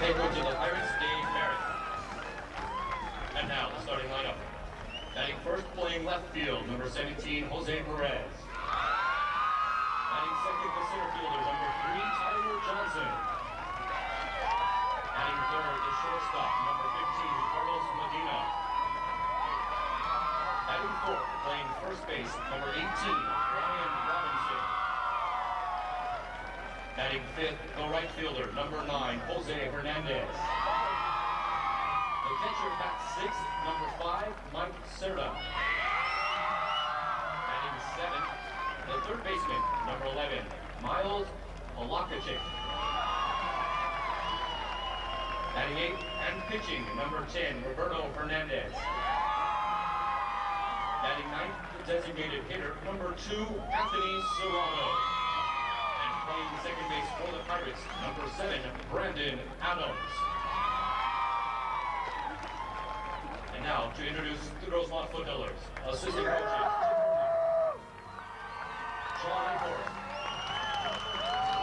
Head coach of the Pirates, Dave Merritt. And now the starting lineup. Batting first, playing left field, number 17, Jose Perez. Batting second, the center fielder, number 3, Tyler Johnson. Batting third, the shortstop, number 15, Carlos Medina. Batting fourth, playing first base, number 18, Brian Robinson. Batting fifth, the right fielder, number 9, Jose Hernandez. The catcher bats sixth, number 5, Mike Serta. Batting seventh, the third baseman, number 11, Miles Polakachik. Batting eighth and pitching, number 10, Roberto Hernandez. Batting ninth, the designated hitter, number 2, Anthony Serrano. And playing second base for the Pirates, number 7, Brandon Adams. And now to introduce the Grossmont Footballers, assistant coaches, Sean Forrest,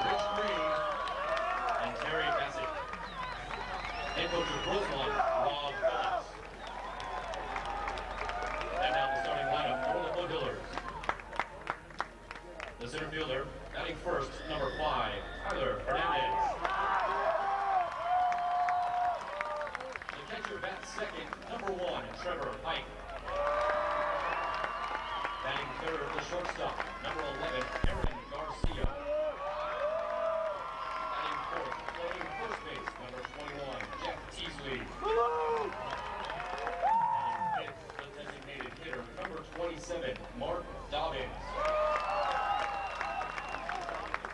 Rich Green, and Terry Bassett. Head coach of Grossmont, Rob Phillips. And now the starting lineup for the Footballers. The center fielder, batting first, number 5, Tyler Hernandez. The catcher bats second, number 1, Trevor Pike. Batting third, the shortstop, number 11, Aaron Garcia. Batting fourth, playing first base, number 21, Jeff Teasley. Batting fifth, the designated hitter, number 27, Mark Dobbins.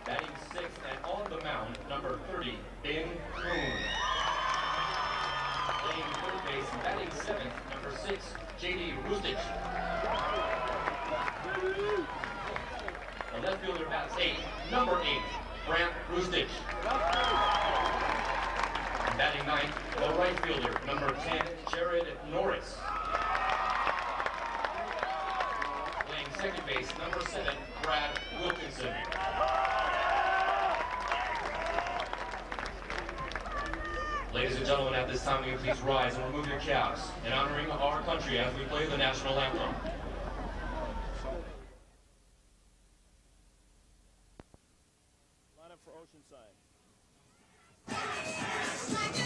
Batting sixth and on the mound, number 30, Ben Kuhn. Playing third base, batting seventh, number 6, J.D. Rustich. The left fielder bats eighth, number 8, Brant Rustich. Batting ninth, the right fielder, number 10, Jared Norris. Playing second base, number 7, Brad Wilkinson. Ladies and gentlemen, at this time, will you please rise and remove your caps in honoring our country as we play the national anthem. Lineup for Oceanside.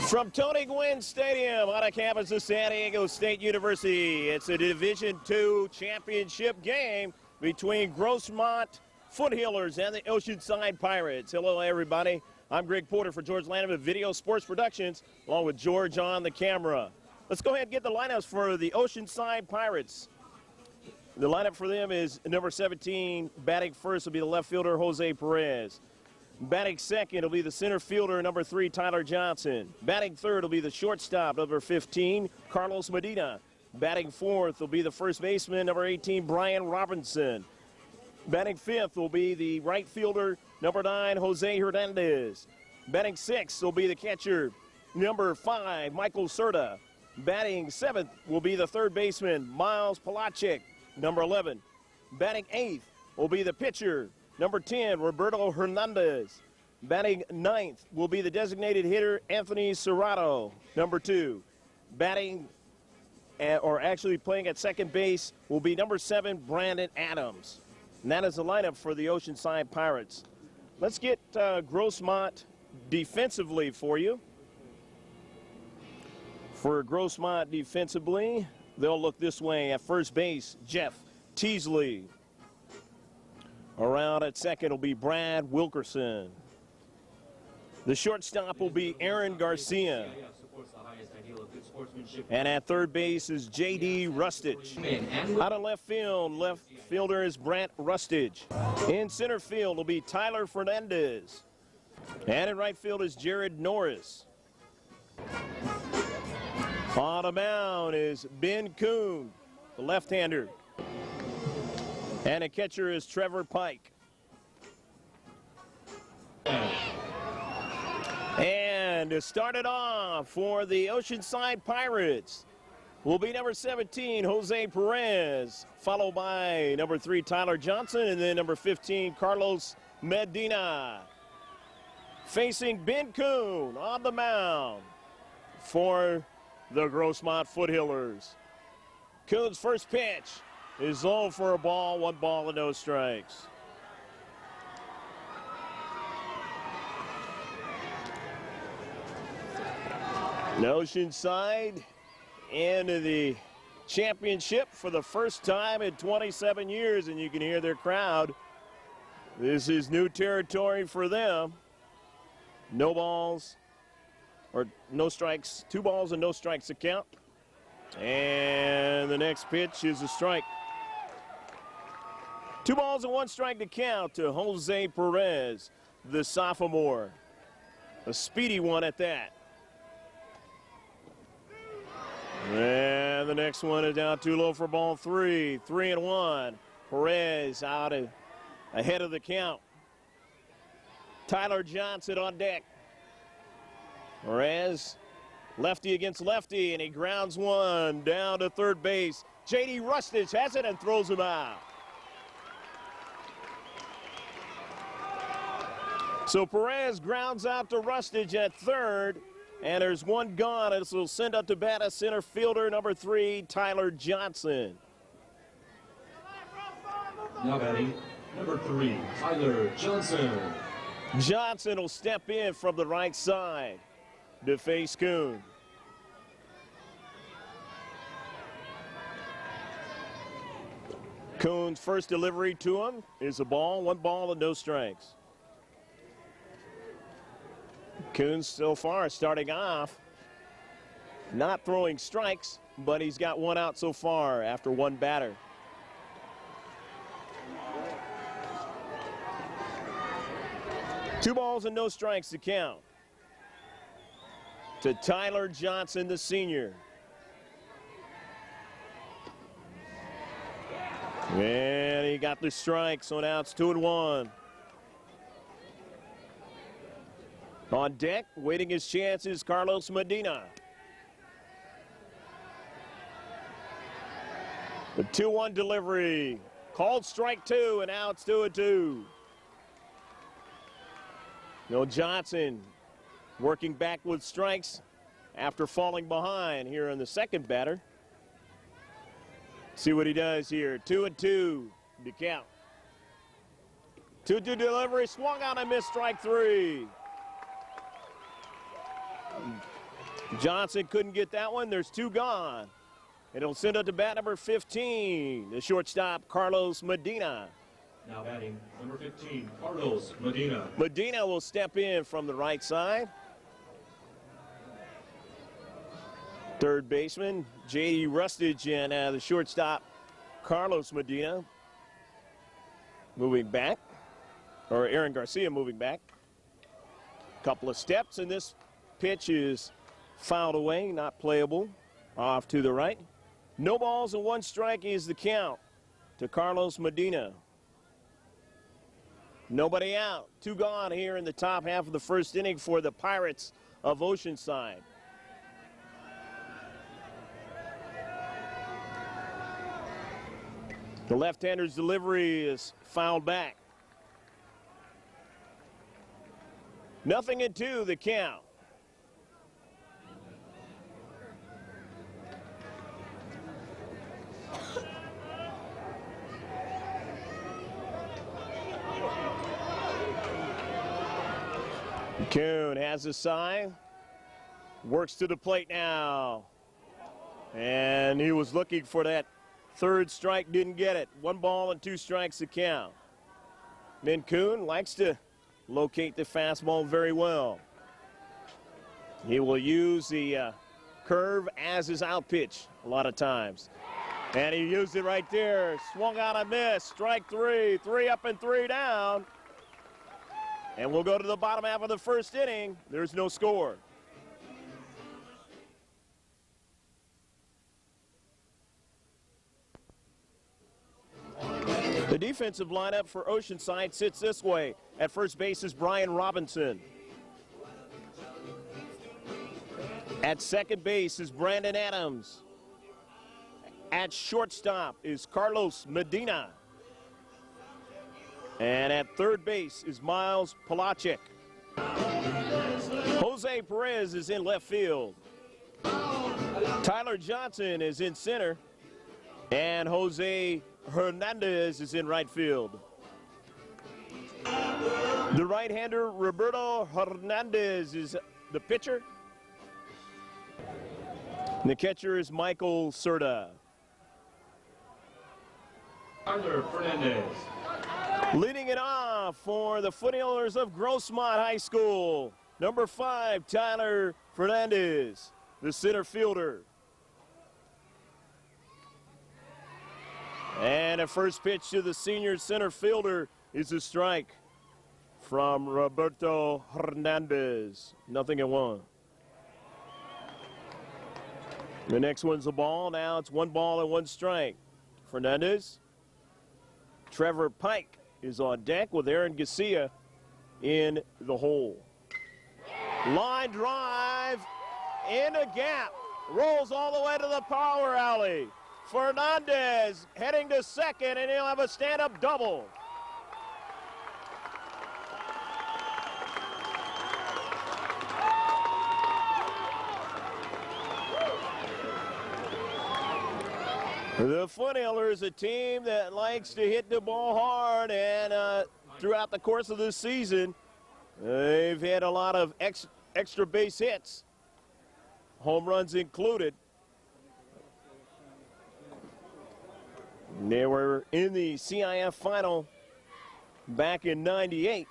From Tony Gwynn Stadium on a campus of San Diego State University, it's a Division II championship game between Grossmont Foothillers and the Oceanside Pirates. Hello, everybody. I'm Greg Porter for George Lanham of Video Sports Productions, along with George on the camera. Let's go ahead and get the lineups for the Oceanside Pirates. The lineup for them is number 17, batting first will be the left fielder, Jose Perez. Batting second will be the center fielder, number 3, Tyler Johnson. Batting third will be the shortstop, number 15, Carlos Medina. Batting fourth will be the first baseman, number 18, Brian Robinson. Batting fifth will be the right fielder, number 9, Jose Hernandez. Batting sixth will be the catcher, number 5, Michael Serta. Batting seventh will be the third baseman, Miles Polakachik, number 11. Batting eighth will be the pitcher, number 10, Roberto Hernandez. Batting ninth will be the designated hitter, Anthony Serrano, number 2. Batting, or actually playing at second base, will be number 7, Brandon Adams. And that is the lineup for the Oceanside Pirates. Let's get Grossmont defensively for you. For Grossmont defensively, they'll look this way. At first base, Jeff Teasley. Around at second will be Brad Wilkerson. The shortstop will be Aaron Garcia. And at third base is J.D. Rustich. Out of left field, left fielder is Brant Rustich. In center field will be Tyler Fernandez. And in right field is Jared Norris. On the mound is Ben Kuhn, the left-hander. And the catcher is Trevor Pike. And to start it off for the Oceanside Pirates will be number 17, Jose Perez, followed by number 3, Tyler Johnson, and then number 15, Carlos Medina. facing Ben Kuhn on the mound for the Grossmont Foothillers. Kuhn's first pitch is low for a ball, 1 ball and no strikes. Oceanside into the championship for the first time in 27 years, and you can hear their crowd. This is new territory for them. No balls or no strikes, 2 balls and no strikes to count. And the next pitch is a strike. 2 balls and 1 strike to count to Jose Perez, the sophomore. A speedy one at that. And the next one is down too low for ball 3. 3-1. Perez out ahead of the count. Tyler Johnson on deck. Perez, lefty against lefty, and he grounds one down to third base. J.D. Rustich has it and throws him out. So Perez grounds out to Rustich at third, and there's 1 gone. This will send up to bat a center fielder, number 3, Tyler Johnson. Now batting, number 3, Tyler Johnson. Johnson will step in from the right side to face Kuhn. Kuhn's first delivery to him is a ball, 1 ball and no strikes. Kuhn so far starting off not throwing strikes, but he's got 1 out so far after 1 batter. Two balls and no strikes to count to Tyler Johnson, the senior. And he got the strike, so now it's 2-1. On deck, waiting his chances, Carlos Medina. The 2-1 delivery. Called strike 2, and now it's 2-2. Johnson working back with strikes after falling behind here in the second batter. See what he does here. 2-2 to count. 2-2 delivery, swung on and missed, strike 3. Johnson couldn't get that one. There's 2 gone. It'll send it to bat number 15, the shortstop, Carlos Medina. Now batting, number 15, Carlos Medina. Medina will step in from the right side. Third baseman, J.D. Rustich, and the shortstop, Carlos Medina, moving back. Or Aaron Garcia moving back. Couple of steps, and this pitch is fouled away, not playable. Off to the right. No balls and 1 strike is the count to Carlos Medina. Nobody out. 2 gone here in the top half of the first inning for the Pirates of Oceanside. The left-hander's delivery is fouled back. 0-2 the count. Kuhn has a sign, works to the plate now, and he was looking for that third strike, didn't get it. 1 ball and 2 strikes to count. Ben Kuhn likes to locate the fastball very well. He will use the curve as his out pitch a lot of times. And he used it right there, swung out and missed, strike 3, 3 up and 3 down. And we'll go to the bottom half of the first inning. There's no score. The defensive lineup for Oceanside sits this way. At first base is Brian Robinson. At second base is Brandon Adams. At shortstop is Carlos Medina. And at third base is Miles Palachik. Jose Perez is in left field. Tyler Johnson is in center. And Jose Hernandez is in right field. The right-hander Roberto Hernandez is the pitcher. And the catcher is Michael Serta. Tyler Fernandez. Leading it off for the Foothillers of Grossmont High School, number 5, Tyler Fernandez, the center fielder. And a first pitch to the senior center fielder is a strike from Roberto Hernandez. 0-1. The next one's a ball. Now it's 1 ball and 1 strike. Fernandez. Trevor Pike is on deck with Aaron Garcia in the hole. Line drive in a gap. Rolls all the way to the power alley. Fernandez heading to second, and he'll have a stand-up double. The Foothillers, a team that likes to hit the ball hard, and throughout the course of this season, they've had a lot of extra base hits, home runs included. They were in the CIF final back in '98.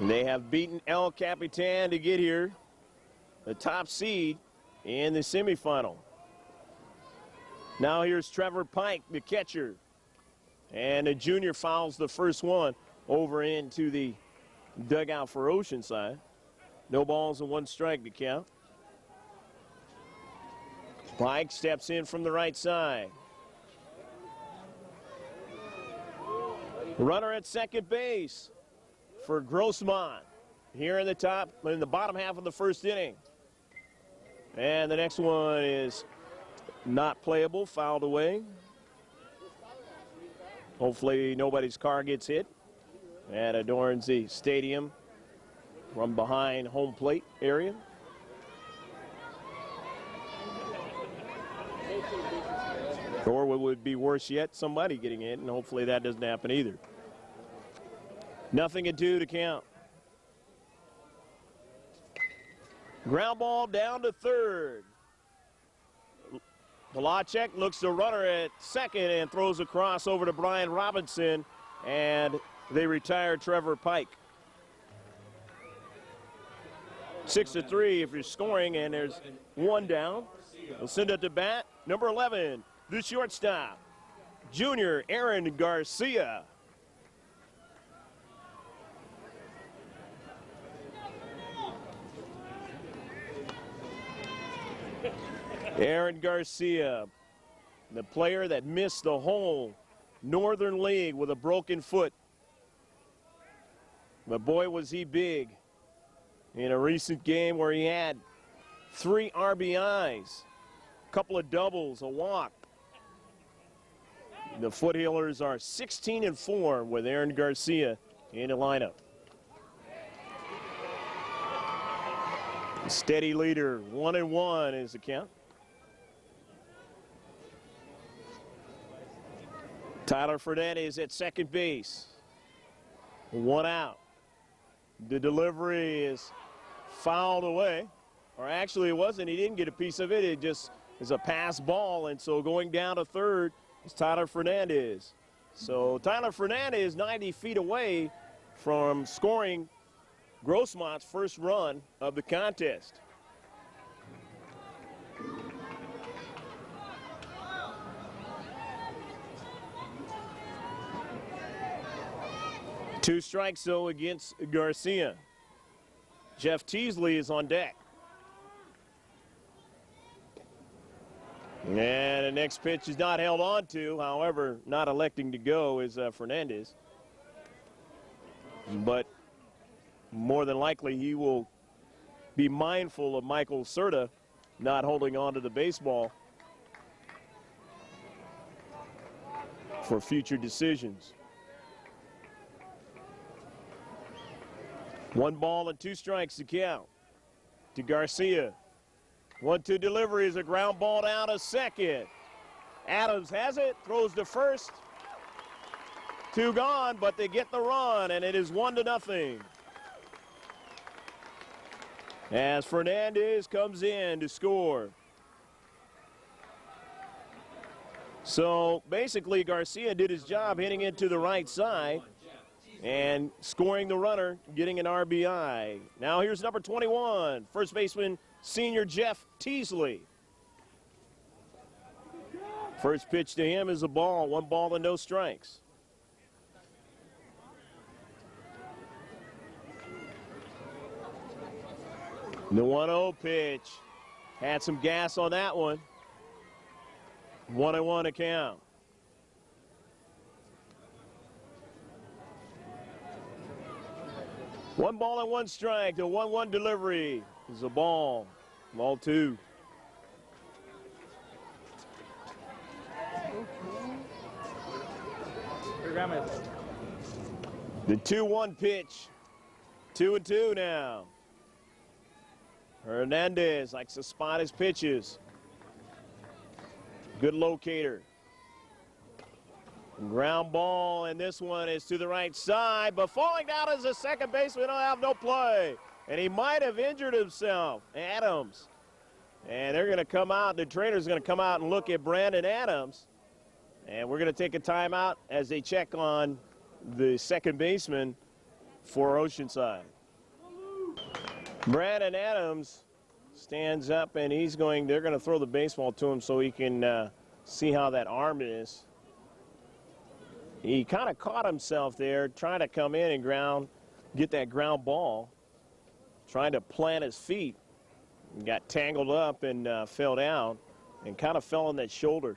They have beaten El Capitan to get here, the top seed in the semifinal. Now here's Trevor Pike, the catcher. And the junior fouls the first one over into the dugout for Oceanside. No balls and 1 strike to count. Pike steps in from the right side. Runner at second base for Grossmont here in the bottom half of the first inning. And the next one is not playable, fouled away. Hopefully nobody's car gets hit. And adorns the stadium from behind home plate area. Or what would be worse yet, somebody getting hit, and hopefully that doesn't happen either. 0-2 to count. Ground ball down to third. Polacek looks the runner at second and throws across over to Brian Robinson, and they retire Trevor Pike. 6-3 if you're scoring, and there's 1 down. We'll send it to bat. Number 11, the shortstop, junior Aaron Garcia. Aaron Garcia, the player that missed the whole Northern League with a broken foot. But boy, was he big in a recent game where he had 3 RBIs, a couple of doubles, a walk. The Foothillers are 16-4 with Aaron Garcia in the lineup. Steady leader, 1-1 is the count. Tyler Fernandez at second base. 1 out. The delivery is fouled away. Or actually it wasn't. He didn't get a piece of it. It just is a pass ball. And so going down to third is Tyler Fernandez. So Tyler Fernandez 90 feet away from scoring Grossmont's first run of the contest. Two strikes, though, against Garcia. Jeff Teasley is on deck. And the next pitch is not held on to. However, not electing to go is Fernandez. But more than likely, he will be mindful of Michael Serta not holding on to the baseball for future decisions. One ball and 2 strikes to count to Garcia. 1-2 delivery is a ground ball down to second. Adams has it, throws to first. 2 gone, but they get the run, and it is 1-0. As Fernandez comes in to score. So basically Garcia did his job hitting it to the right side and scoring the runner, getting an RBI. Now here's number 21, first baseman senior Jeff Teasley. First pitch to him is a ball, 1 ball and no strikes. The 1-0 pitch. Had some gas on that one. 1-1 to count. One ball and 1 strike. The 1-1 delivery is a ball. Ball 2. The 2-1 pitch. 2-2 now. Hernandez likes to spot his pitches. Good locator. Ground ball, and this one is to the right side, but falling down as a second baseman, don't have no play. And he might have injured himself, Adams. And they're going to come out, the trainer's going to come out and look at Brandon Adams. And we're going to take a timeout as they check on the second baseman for Oceanside. Brandon Adams stands up, and they're going to throw the baseball to him so he can see how that arm is. He kind of caught himself there trying to come in and get that ground ball, trying to plant his feet. He got tangled up and fell down and kind of fell on that shoulder.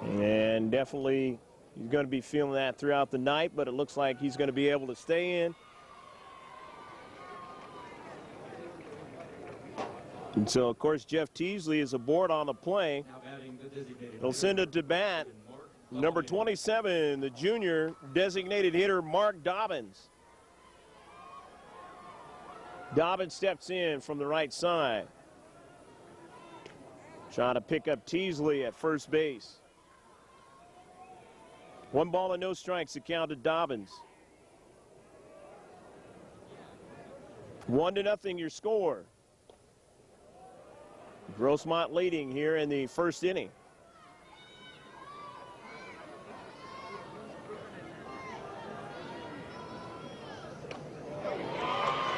And definitely he's going to be feeling that throughout the night, but it looks like he's going to be able to stay in. And so, of course, Jeff Teasley is aboard on the play. They'll send it to bat. Number 27, the junior designated hitter, Mark Dobbins. Dobbins steps in from the right side. Trying to pick up Teasley at first base. 1 ball and no strikes to count to Dobbins. 1-0 your score. Grossmont leading here in the first inning.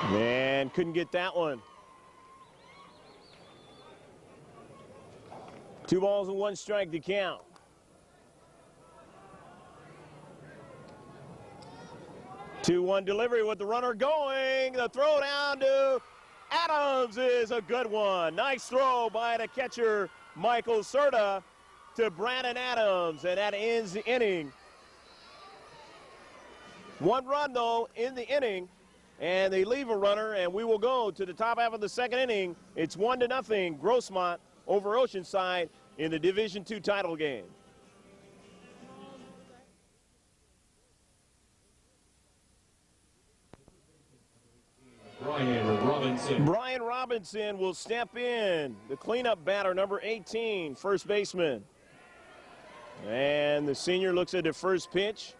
And couldn't get that one. 2 balls and 1 strike to count. Two-one delivery with the runner going. The throw down to Adams is a good one. Nice throw by the catcher, Michael Serta, to Brandon Adams, and that ends the inning. 1 run, though, in the inning, and they leave a runner, and we will go to the top half of the second inning. It's 1-0, Grossmont over Oceanside in the Division II title game. Brian Robinson will step in, the cleanup batter, number 18, first baseman. And the senior looks at the first pitch.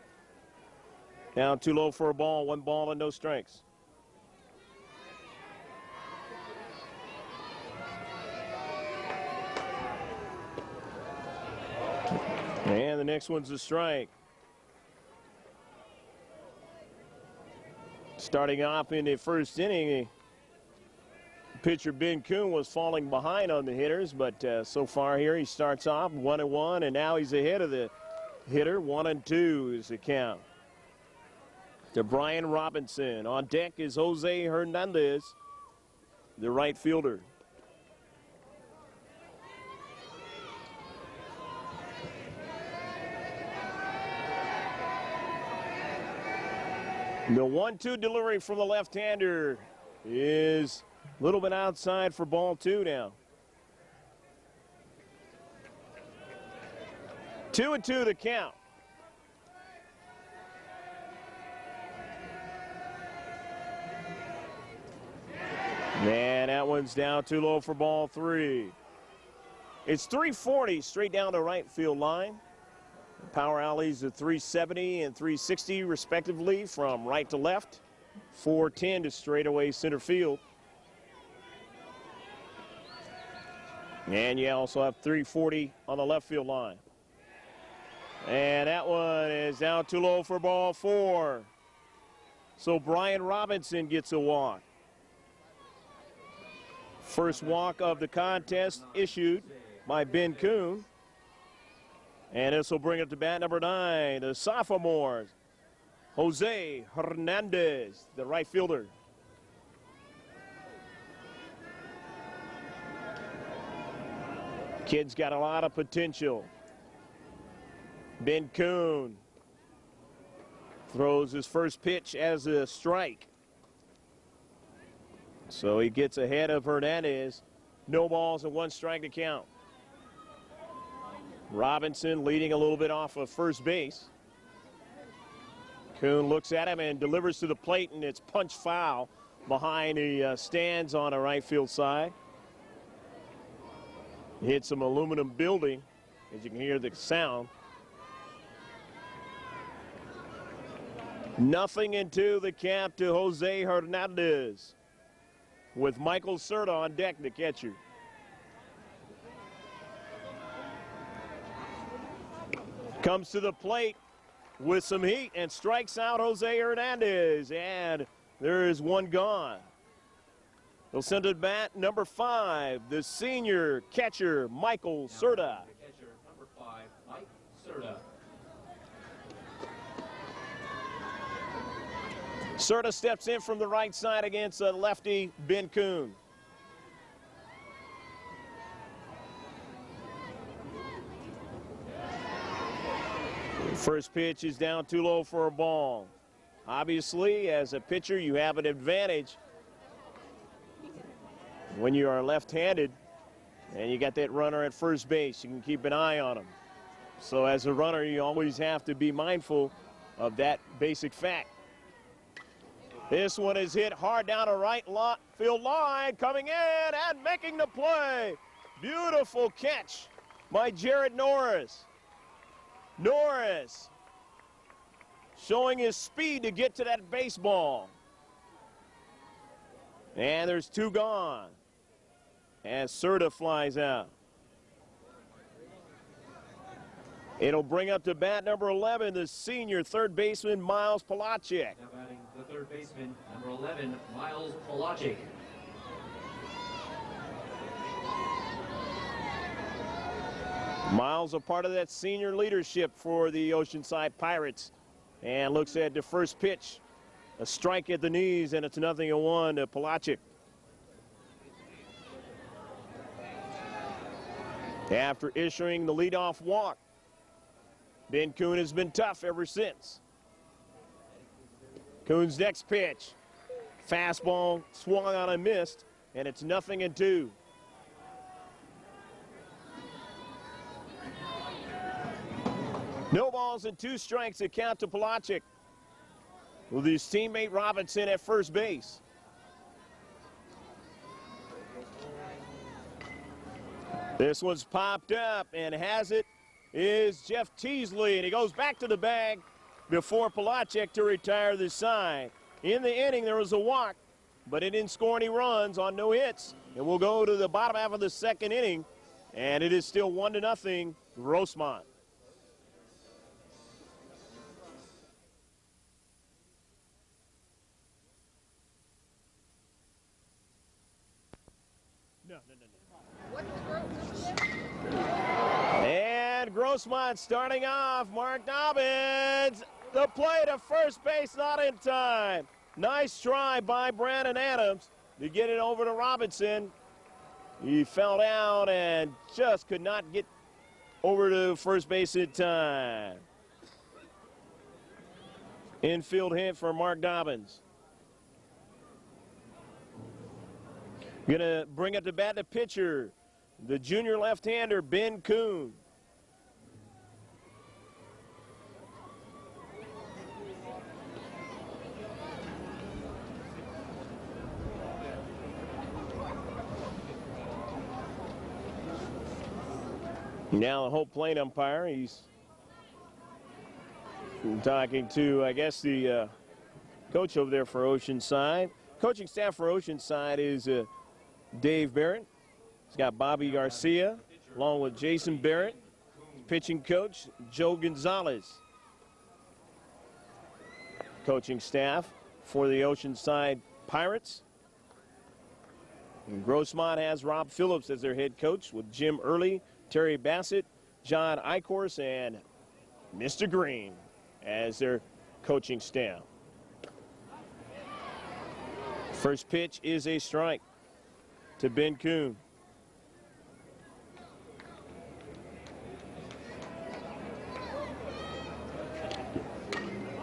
Down too low for a ball, 1 ball and no strikes. And the next one's a strike. Starting off in the first inning, pitcher Ben Kuhn was falling behind on the hitters, but so far here he starts off 1-1, and now he's ahead of the hitter. 1-2 is the count to Brian Robinson. On deck is Jose Hernandez, the right fielder. The 1-2 delivery from the left-hander is a little bit outside for ball 2 now. 2-2 the count. And that one's down too low for ball 3. It's 340 straight down the right field line. Power alleys at 370 and 360 respectively from right to left. 410 to straightaway center field. And you also have 340 on the left field line. And that one is down too low for ball 4. So Brian Robinson gets a walk. First walk of the contest issued by Ben Kuhn. And this will bring it to bat number 9, the sophomore, Jose Hernandez, the right fielder. Kid's got a lot of potential. Ben Kuhn throws his first pitch as a strike. So he gets ahead of Hernandez. No balls and 1 strike to count. Robinson leading a little bit off of first base. Kuhn looks at him and delivers to the plate, and it's punch foul behind the stands on the right field side. Hit some aluminum building, as you can hear the sound. 0-2 the count to Jose Hernandez, with Michael Serta on deck, the catcher. Comes to the plate with some heat and strikes out Jose Hernandez, and there is 1 gone. They'll send it bat number 5, the senior catcher, Michael Serta. The catcher, number 5, Mike Serta. Serta steps in from the right side against a lefty, Ben Kuhn. First pitch is down too low for a ball. Obviously, as a pitcher, you have an advantage when you are left-handed and you got that runner at first base. You can keep an eye on him. So as a runner, you always have to be mindful of that basic fact. This one is hit hard down the right field line, coming in and making the play. Beautiful catch by Jared Norris. Norris showing his speed to get to that baseball. And there's 2 gone as Serta flies out. It'll bring up to bat number 11, the senior third baseman, Miles Polacek. Now batting the third baseman, number 11, Miles Polacek. Miles a part of that senior leadership for the Oceanside Pirates, and looks at the first pitch. A strike at the knees, and it's 0-1 to Polacek. After issuing the leadoff walk, Ben Kuhn has been tough ever since. Kuhn's next pitch, fastball swung on and missed, and it's 0-2. No balls and 2 strikes to count to Polacek, with his teammate Robinson at first base. This one's popped up, and has it is Jeff Teasley, and he goes back to the bag before Polacek to retire the side. In the inning, there was a walk, but it didn't score any runs on no hits. And we'll go to the bottom half of the second inning, and it is still 1-0 Grossmont. And Grossmont starting off. Mark Dobbins, the play to first base, not in time. Nice try by Brandon Adams to get it over to Robinson. He fell down and just could not get over to first base in time. Infield hit for Mark Dobbins. Gonna bring up to bat the pitcher, the junior left-hander, Ben Kuhn. Now the home plate umpire, he's talking to, I guess, the coach over there for Oceanside. Coaching staff for Oceanside is Dave Barrett. He's got Bobby Garcia along with Jason Barrett. Pitching coach Joe Gonzalez. Coaching staff for the Oceanside Pirates. And Grossmont has Rob Phillips as their head coach with Jim Early, Terry Bassett, John Eichhorst, and Mr. Green as their coaching staff. First pitch is a strike to Ben Kuhn.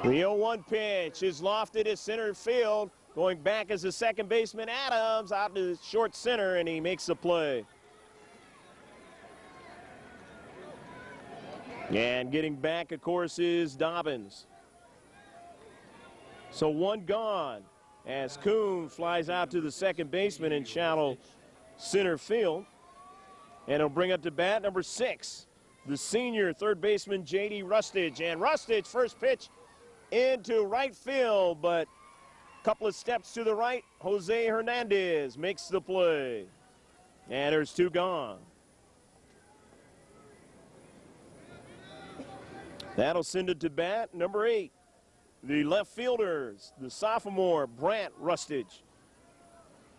The 0-1 pitch is lofted to center field. Going back as the second baseman Adams out to short center, and he makes the play. And getting back, of course, is Dobbins. So one gone as Kuhn flies out to the second baseman in shallow center field. And he'll bring up to bat number 6, the senior third baseman J.D. Rustage. And Rustage, first pitch into right field, but a couple of steps to the right, Jose Hernandez makes the play. And there's 2 gone. That'll send it to bat number 8, the left fielders, the sophomore Brant Rustage.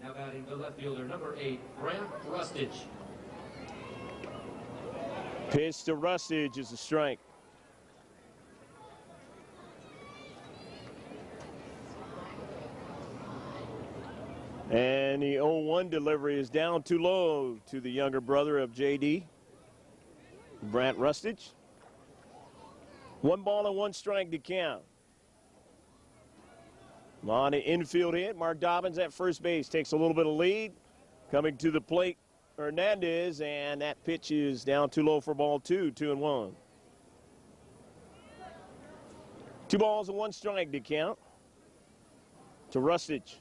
Now batting the left fielder, number 8, Brant Rustage. Pitch to Rustage is a strike. And the 0-1 delivery is down too low to the younger brother of J.D., Brant Rustage. 1 ball and 1 strike to count. On the infield hit, Mark Dobbins at first base takes a little bit of lead. Coming to the plate, Hernandez, and that pitch is down too low for ball 2, 2-1. 2 balls and 1 strike to count to Rustage.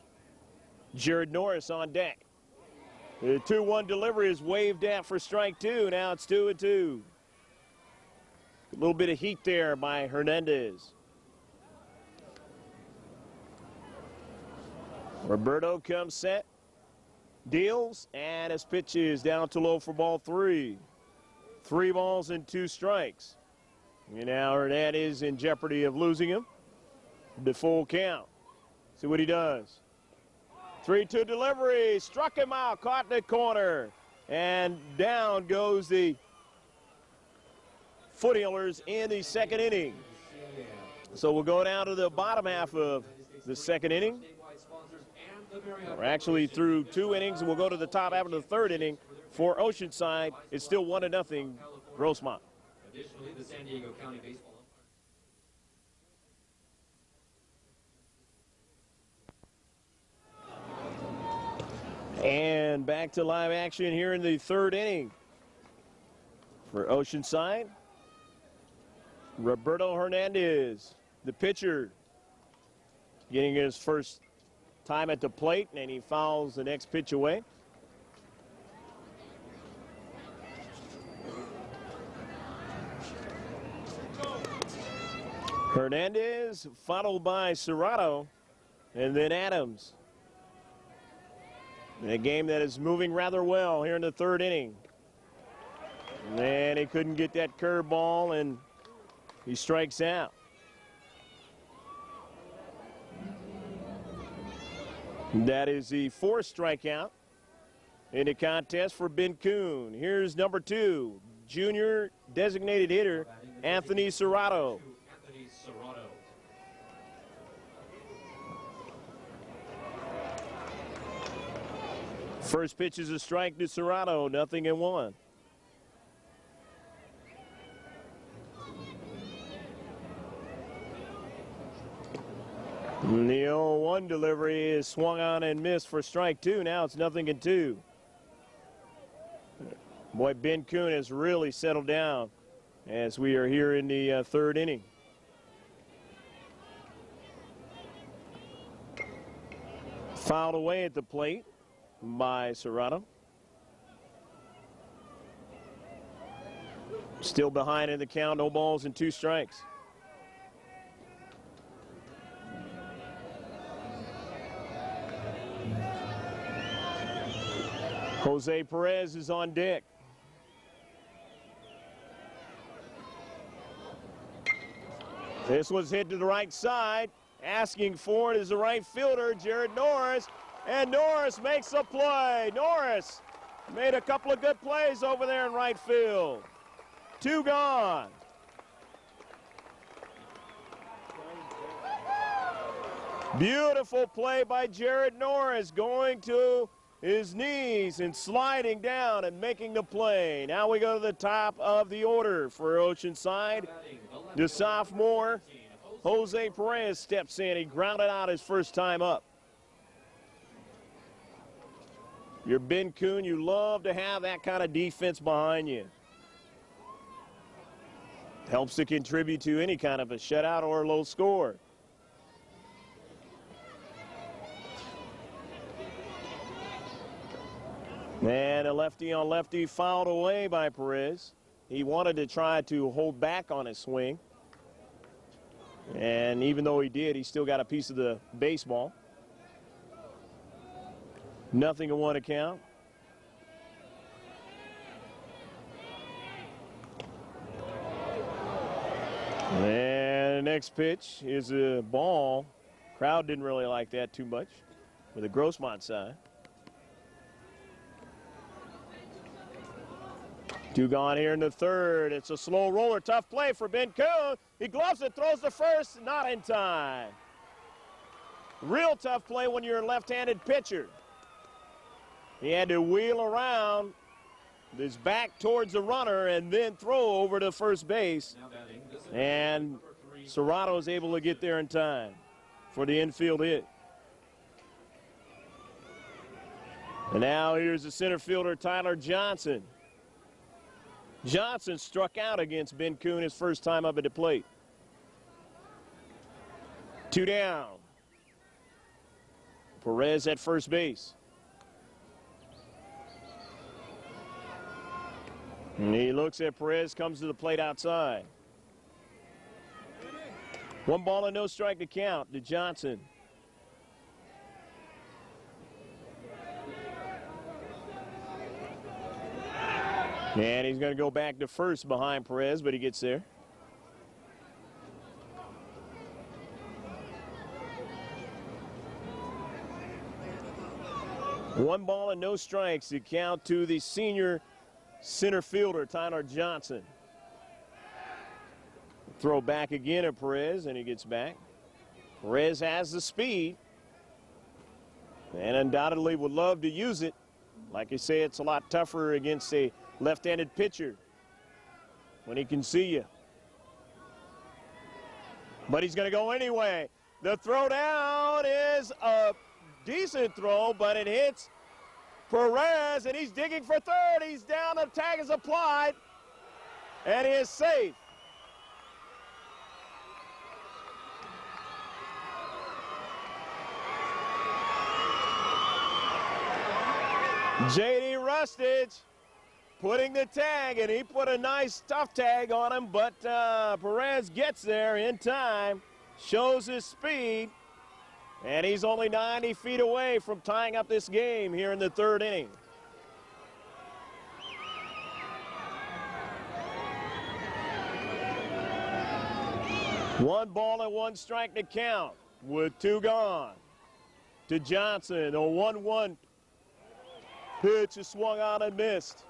Jared Norris on deck. The 2-1 delivery is waved at for strike 2. Now it's 2-2. A little bit of heat there by Hernandez. Roberto comes set, deals, and his pitch is down to low for ball 3. 3 balls and 2 strikes. And now Hernandez in jeopardy of losing him. The full count. See what he does. 3-2 delivery, struck him out, caught in the corner, and down goes the Foothillers in the second inning. So we'll go down to the bottom half of the second inning. We're actually through 2 innings, and we'll go to the top half of the third inning. For Oceanside, it's still 1-0 Grossmont. Additionally, the San Diego County Baseball. And back to live action here in the third inning. For Oceanside, Roberto Hernandez, the pitcher, getting his first time at the plate, and he fouls the next pitch away. Hernandez followed by Serrato, and then Adams. In a game that is moving rather well here in the third inning. And he couldn't get that curveball, and he strikes out. That is the 4th strikeout in the contest for Ben Kuhn. Here's number 2, junior designated hitter, Anthony Serrato. Anthony Serrato. First pitch is a strike to Serrato, 0-1. And the 0-1 delivery is swung on and missed for strike 2. Now it's 0-2. Boy, Ben Kuhn has really settled down as we are here in the third inning. Fouled away at the plate by Serrato. Still behind in the count, no balls and 2 strikes. Jose Perez is on deck. This was hit to the right side. Asking for it is the right fielder, Jared Norris. And Norris makes a play. Norris made a couple of good plays over there in right field. 2 gone. Beautiful play by Jared Norris, going to his knees and sliding down and making the play. Now we go to the top of the order for Oceanside. The sophomore, Jose Perez, steps in. He grounded out his first time up. You're Ben Kuhn. You love to have that kind of defense behind you. Helps to contribute to any kind of a shutout or a low score. And a lefty on lefty fouled away by Perez. He wanted to try to hold back on his swing. And even though he did, he still got a piece of the baseball. Nothing in 1 account. And the next pitch is a ball. Crowd didn't really like that too much for the Grossmont side. 2 gone here in the third. It's a slow roller. Tough play for Ben Kuhn. He gloves it, throws the first, not in time. Real tough play when you're a left-handed pitcher. He had to wheel around his back towards the runner and then throw over to first base. And Serrato is able to get there in time for the infield hit. And now here's the center fielder, Tyler Johnson. Johnson struck out against Ben Kuhn his first time up at the plate. 2 down. Perez at first base. And he looks at Perez, comes to the plate outside. 1 ball and no strike to count to Johnson. And he's going to go back to first behind Perez, but he gets there. One ball and no strikes to count to the senior center fielder, Tyler Johnson. Throw back again at Perez, and he gets back. Perez has the speed and undoubtedly would love to use it. Like I say, it's a lot tougher against a left-handed pitcher when he can see you. But he's going to go anyway. The throw down is a decent throw, but it hits Perez, and he's digging for third. He's down. The tag is applied, and he is safe. J.D. Rustage putting the tag, and he put a nice tough tag on him, but Perez gets there in time, shows his speed, and he's only 90 feet away from tying up this game here in the third inning. One ball and one strike to count with 2 gone to Johnson. A 1-1 pitch is swung on and missed.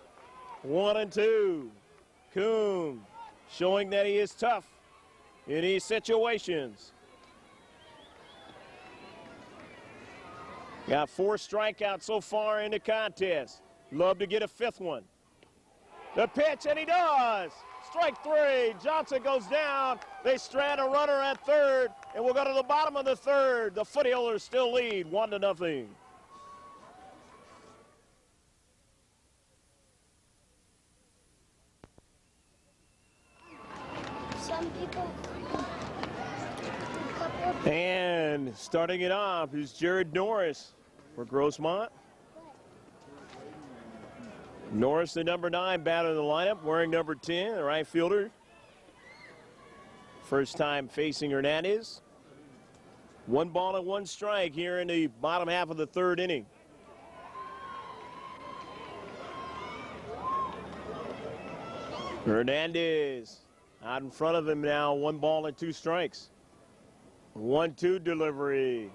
1-2. Kuhn showing that he is tough in these situations. Got 4 strikeouts so far in the contest. Love to get a 5th one. The pitch, and he does. Strike 3. Johnson goes down. They strand a runner at third, and we'll go to the bottom of the third. The Foothillers still lead 1-0. Some people. And starting it off is Jared Norris for Grossmont. Norris, the number 9, batting in the lineup, wearing number 10, the right fielder. First time facing Hernandez. 1 ball and 1 strike here in the bottom half of the 3rd inning. Hernandez out in front of him now, 1 ball and 2 strikes. 1-2 delivery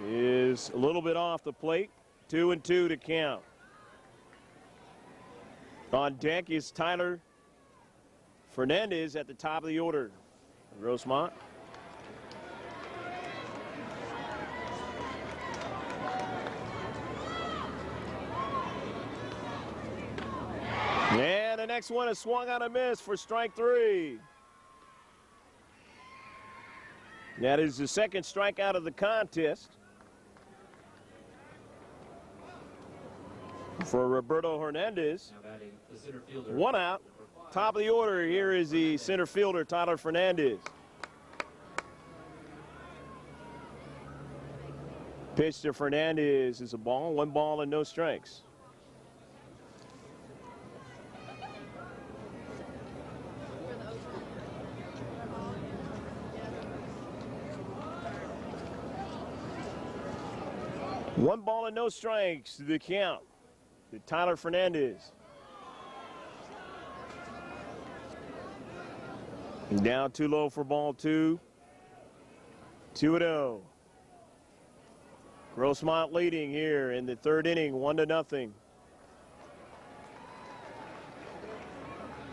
is a little bit off the plate. 2-2 to count. On deck is Tyler Fernandez at the top of the order. Grossmont. And the next one is swung on a miss for strike 3. That is the 2nd strikeout of the contest for Roberto Hernandez. Now batting the center fielder. 1 out. Top of the order, here is the center fielder, Tyler Fernandez. Pitch to Fernandez is a ball, 1 ball and no strikes. One ball and no strikes, the count to Tyler Fernandez. Down too low for ball 2. 2-0. Grossmont leading here in the 3rd inning, 1-0.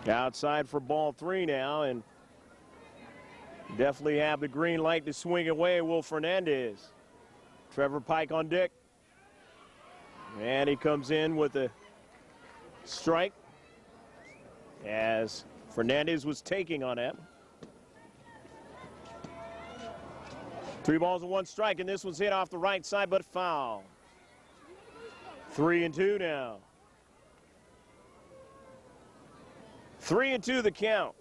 Outside for ball 3 now, and definitely have the green light to swing away Will Fernandez. Trevor Pike on deck. And he comes in with a strike as Fernandez was taking on that. 3 balls and 1 strike, and this was hit off the right side, but foul. 3-2 now. 3-2 the count.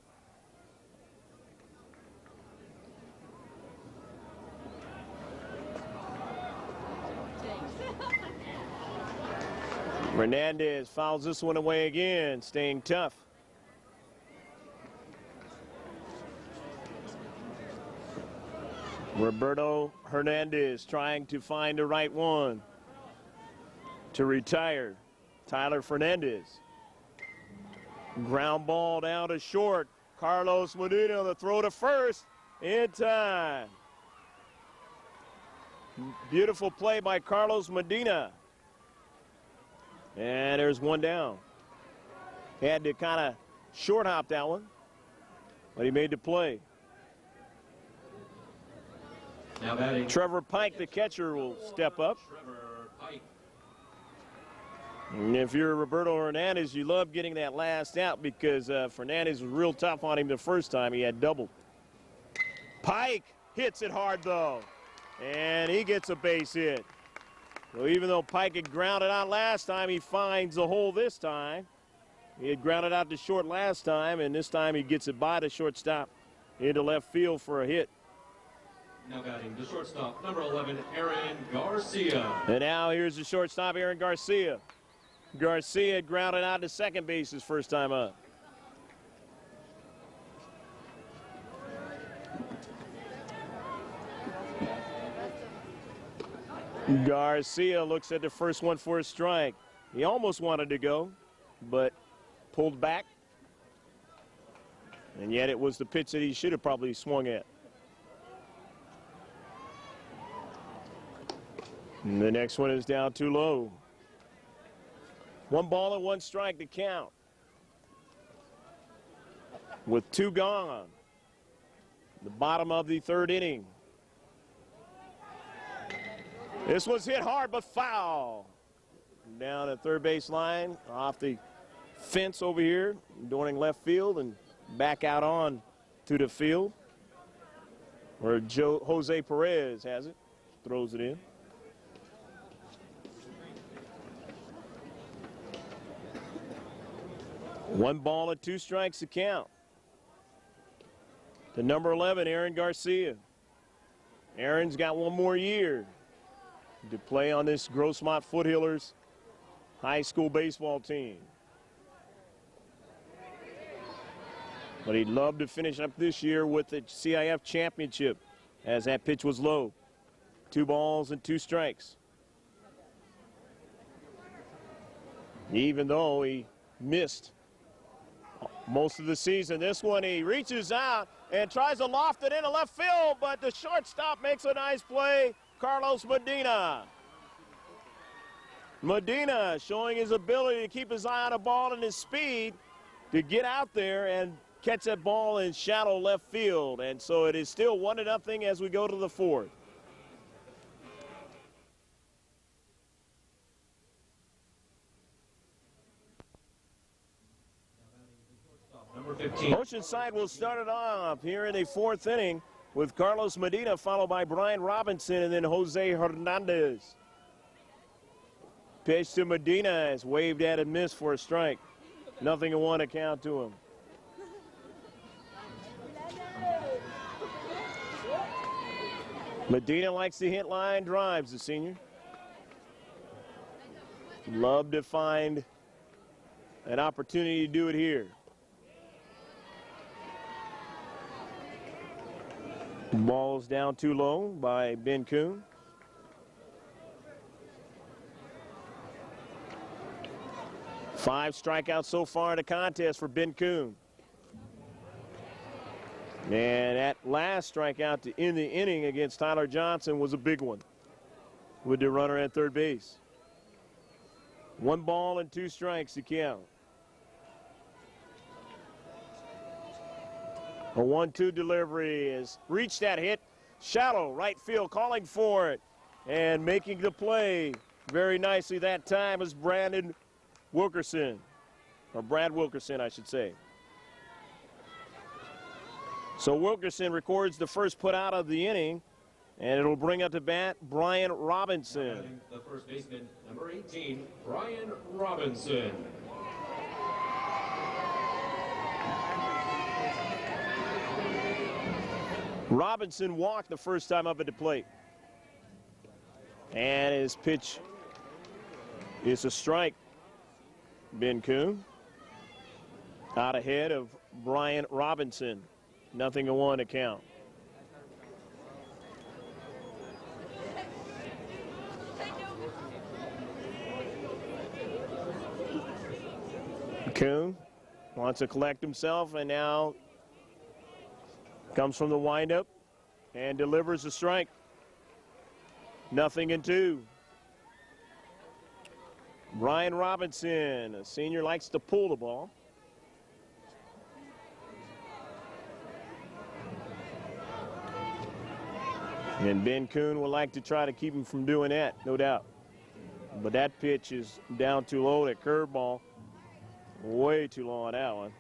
Hernandez fouls this one away again, staying tough. Roberto Hernandez trying to find the right one to retire. Tyler Fernandez. Ground ball down to short. Carlos Medina, the throw to first in time. Beautiful play by Carlos Medina. And there's 1 down. Had to kind of short hop that one, but he made the play. Now batting Trevor Pike, the catcher, will step up. Trevor Pike. And if you're Roberto Hernandez, you love getting that last out because Fernandez was real tough on him the first time. He had doubled. Pike hits it hard, though, and he gets a base hit. So even though Pike had grounded out last time, he finds the hole this time. He had grounded out to short last time, and this time he gets it by the shortstop into left field for a hit. Now batting the shortstop, number 11, Aaron Garcia. And now here's the shortstop, Aaron Garcia. Garcia had grounded out to second base his first time up. Garcia looks at the first one for a strike. He almost wanted to go, but pulled back. And yet it was the pitch that he should have probably swung at. And the next one is down too low. 1 ball and 1 strike to count. With 2 gone. The bottom of the 3rd inning. This was hit hard but foul. Down at third base line, off the fence over here, doing left field and back out on to the field where Jose Perez has it, throws it in. One ball and 2 strikes to count. To number 11, Aaron Garcia. Aaron's got 1 more year to play on this Grossmont Foothillers high school baseball team. But he'd love to finish up this year with the CIF championship, as that pitch was low. 2 balls and 2 strikes. Even though he missed most of the season, this one he reaches out and tries to loft it into left field, but the shortstop makes a nice play, Carlos Medina. Medina showing his ability to keep his eye on the ball and his speed to get out there and catch that ball in shallow left field. And so it is still 1-0 as we go to the 4th. Number 15. Oceanside will start it off here in the 4th inning with Carlos Medina, followed by Brian Robinson and then Jose Hernandez. Pitch to Medina is waved at and missed for a strike. 0-1 to count to him. Medina likes to hit line drives, the senior. Love to find an opportunity to do it here. Ball's down too low by Ben Kuhn. Five strikeouts so far in the contest for Ben Kuhn. And that last strikeout to end the inning against Tyler Johnson was a big one with the runner at third base. 1 ball and 2 strikes to count. A 1-2 delivery has reached that hit. Shallow right field calling for it and making the play very nicely that time is Brandon Wilkerson, or Brad Wilkerson, I should say. So Wilkerson records the first put out of the inning, and it'll bring up to bat Brian Robinson. The first baseman, number 18, Brian Robinson. Robinson walked the first time up at the plate. And his pitch is a strike. Ben Kuhn out ahead of Brian Robinson. 0-1 to count. Kuhn wants to collect himself and now comes from the windup and delivers a strike. 0-2. Brian Robinson, a senior, likes to pull the ball. And Ben Kuhn would like to try to keep him from doing that, no doubt. But that pitch is down too low, that curveball. Way too low on that one.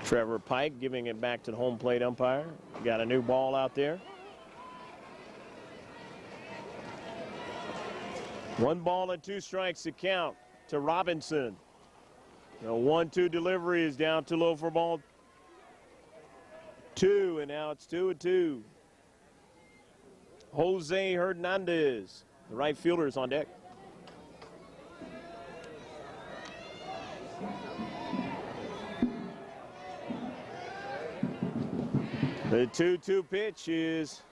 Trevor Pike giving it back to the home plate umpire. Got a new ball out there. 1 ball and 2 strikes to count to Robinson. The 1-2 delivery is down too low for ball 2, and now it's 2-2. Jose Hernandez, the right fielder, is on deck. The 2-2 pitch is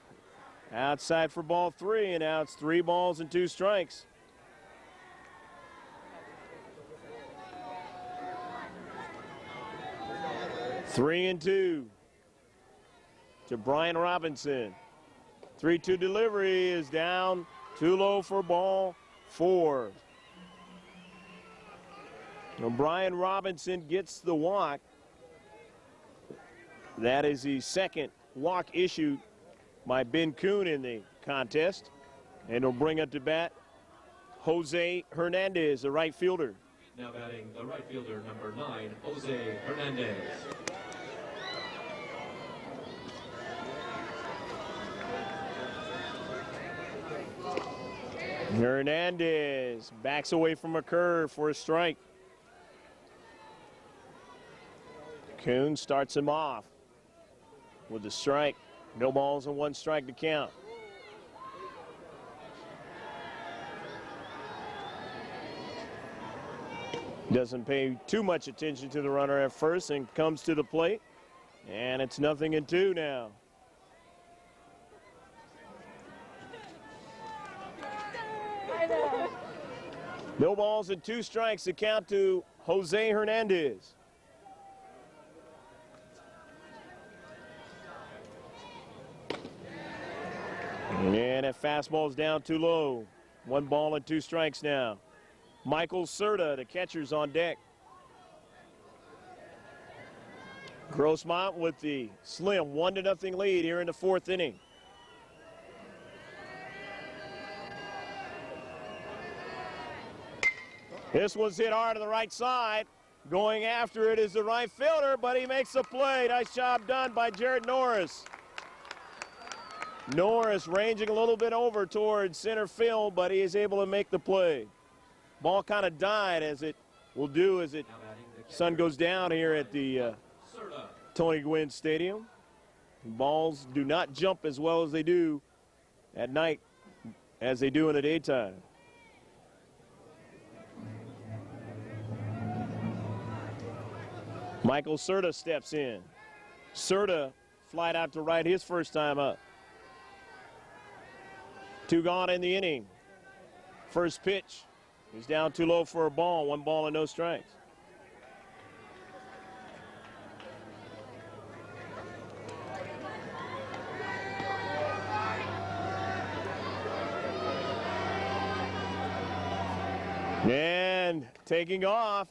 outside for ball 3, and now it's 3 balls and 2 strikes. Three and 2 to Brian Robinson. 3-2 delivery is down too low for ball 4. Now Brian Robinson gets the walk. That is the second walk issued by Ben Kuhn in the contest. And he'll bring up to bat Jose Hernandez, the right fielder. Now batting the right fielder, number 9, Jose Hernandez. Hernandez backs away from a curve for a strike. Kuhn starts him off with the strike. No balls and 1 strike to count. Doesn't pay too much attention to the runner at first and comes to the plate. And it's 0-2 now. No balls and 2 strikes to count to Jose Hernandez. And that fastball's down too low. 1 ball and 2 strikes now. Michael Serta, the catcher's on deck. Grossmont with the slim 1-0 lead here in the 4th inning. This one's hit hard to the right side. Going after it is the right fielder, but he makes the play. Nice job done by Jared Norris. Norris ranging a little bit over towards center field, but he is able to make the play. Ball kind of died, as it will do as it sun goes down here at the Tony Gwynn Stadium. Balls do not jump as well as they do at night as they do in the daytime. Michael Serta steps in. Serta flied out to right his first time up. 2 gone in the inning. First pitch is down too low for a ball. 1 ball and no strikes. And taking off.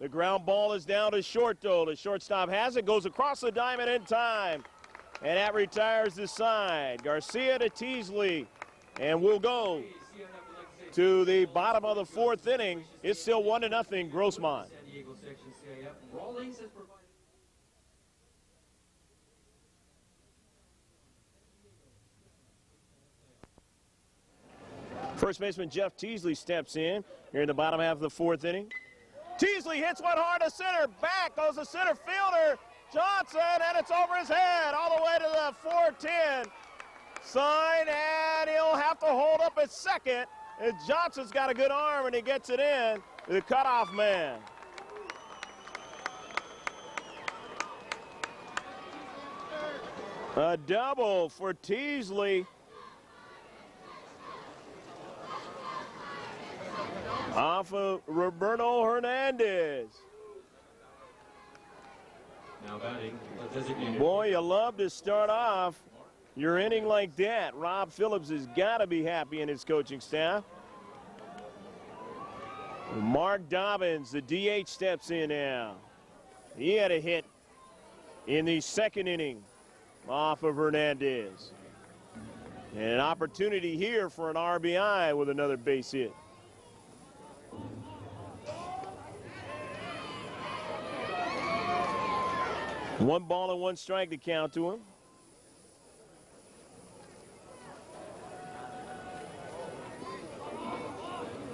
The ground ball is down to short, though. The shortstop has it, goes across the diamond in time. And that retires the side. Garcia to Teasley. And we'll go to the bottom of the 4th inning. It's still 1-0 Grossmont. First baseman Jeff Teasley steps in here in the bottom half of the 4th inning. Teasley hits one hard to center. Back goes the center fielder, Johnson, and it's over his head all the way to the 410 sign, and he'll have to hold up at second. And Johnson's got a good arm, and he gets it in to the cutoff man. A double for Teasley. Off of Roberto Hernandez. Now batting, the designated. Boy, you love to start off your inning like that. Rob Phillips has got to be happy in his coaching staff. Mark Dobbins, the DH, steps in now. He had a hit in the 2nd inning off of Hernandez. And an opportunity here for an RBI with another base hit. One ball and 1 strike to count to him.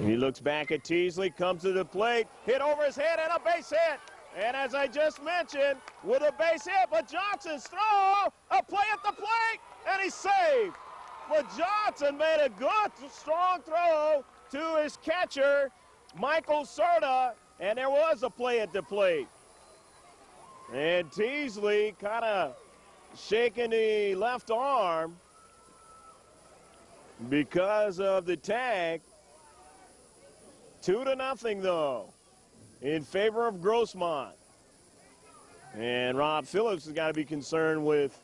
He looks back at Teasley, comes to the plate, hit over his head, and a base hit. And as I just mentioned, with a base hit, but Johnson's throw, a play at the plate, and he's saved. But Johnson made a good, strong throw to his catcher, Michael Serta, and there was a play at the plate. And Teasley kind of shaking the left arm because of the tag. 2-0 though, in favor of Grossmont. And Rob Phillips has got to be concerned with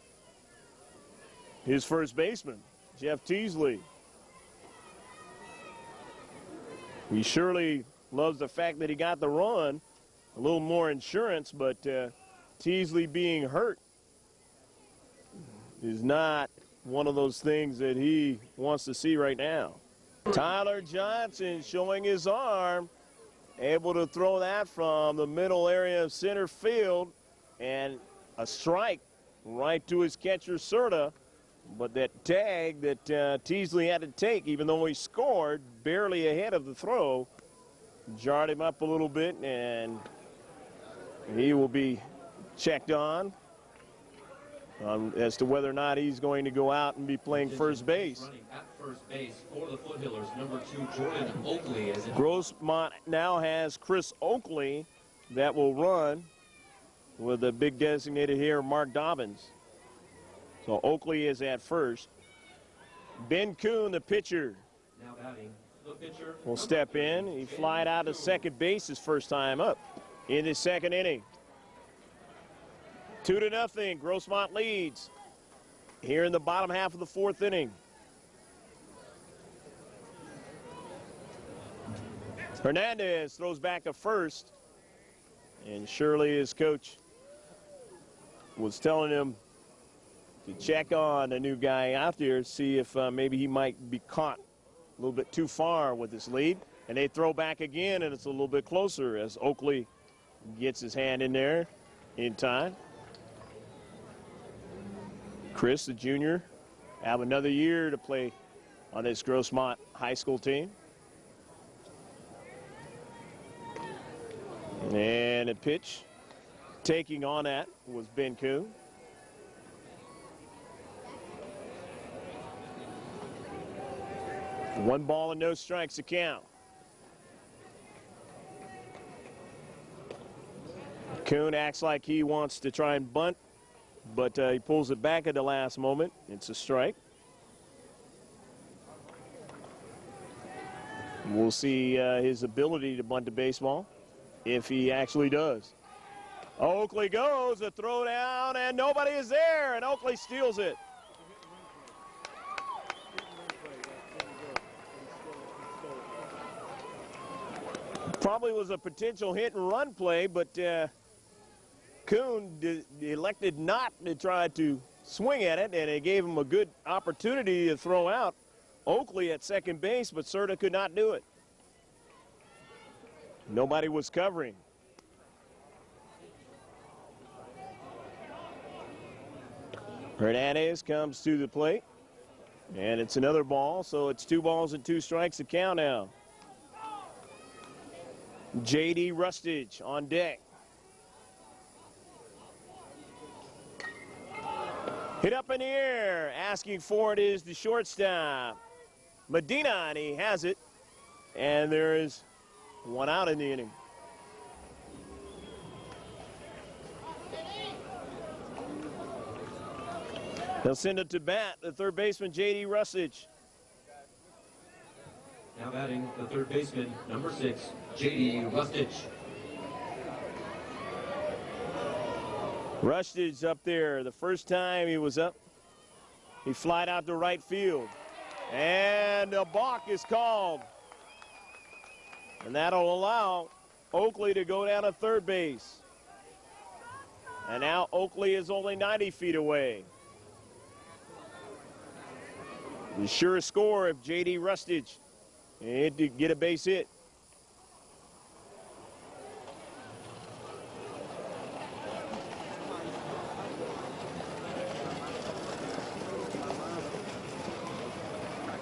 his first baseman, Jeff Teasley. He surely loves the fact that he got the run, a little more insurance, but Teasley being hurt is not one of those things that he wants to see right now. Tyler Johnson showing his arm, able to throw that from the middle area of center field, and a strike right to his catcher Serta. But that tag that Teasley had to take, even though he scored barely ahead of the throw, jarred him up a little bit, and he will be checked on as to whether or not he's going to go out and be playing first base. first base for the Foothillers, number 2, Jordan Oakley. Grossmont now has Chris Oakley that will run with the big designated here, Mark Dobbins. So Oakley is at first. Ben Kuhn, the pitcher, Now batting, the pitcher will step in. He flied out to second base his first time up in the second inning. 2-0, Grossmont leads here in the bottom half of the fourth inning. Hernandez throws back to first, and surely his coach was telling him to check on the new guy out there, see if maybe he might be caught a little bit too far with this lead. And they throw back again, and it's a little bit closer as Oakley gets his hand in there in time. Chris, the junior, have another year to play on this Grossmont high school team. And a pitch taking on that was Ben Kuhn. One ball and no strikes to count. Kuhn acts like he wants to try and bunt, but he pulls it back at the last moment. It's a strike. We'll see his ability to bunt the baseball if he actually does. Oakley goes, a throw down, and nobody is there, and Oakley steals it. Probably was a potential hit and run play, but Kuhn elected not to try to swing at it, and it gave him a good opportunity to throw out Oakley at second base, but Serta could not do it. Nobody was covering. Hernandez comes to the plate, and it's another ball, so it's 2 balls and 2 strikes to count now. J.D. Rustage on deck. Hit up in the air. Asking for it is the shortstop, Medina, and he has it. And there is 1 out in the inning. They'll send it to bat, the third baseman, J.D. Rustage. Now batting, the third baseman, number 6, J.D. Rustage. Rustage up there. The first time he was up, he flied out to right field. And a balk is called. And that'll allow Oakley to go down to third base. And now Oakley is only 90 feet away. The sure score if J.D. Rustage had to get a base hit.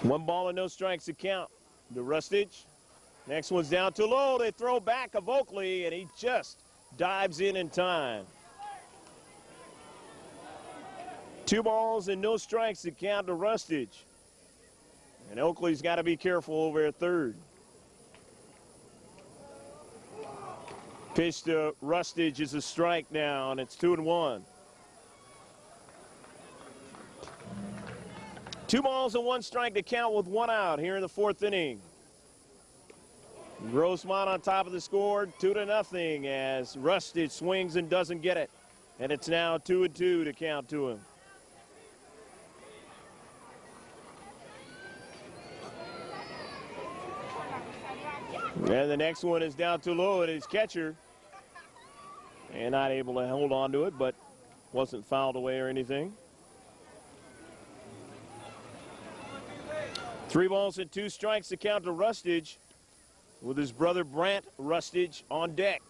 One ball and no strikes to count. The Rustage. Next one's down too low. They throw back of Oakley, and he just dives in time. 2 balls and no strikes to count to Rustage. And Oakley's got to be careful over at third. Pitch to Rustage is a strike now, and it's 2-1. 2 balls and 1 strike to count with 1 out here in the fourth inning. Grossmont on top of the score, 2-0 as Rustage swings and doesn't get it. And it's now 2-2 to count to him. And the next one is down too low at his catcher. And not able to hold on to it, but wasn't fouled away or anything. 3 balls and 2 strikes to count to Rustage with his brother Brant Rustage on deck.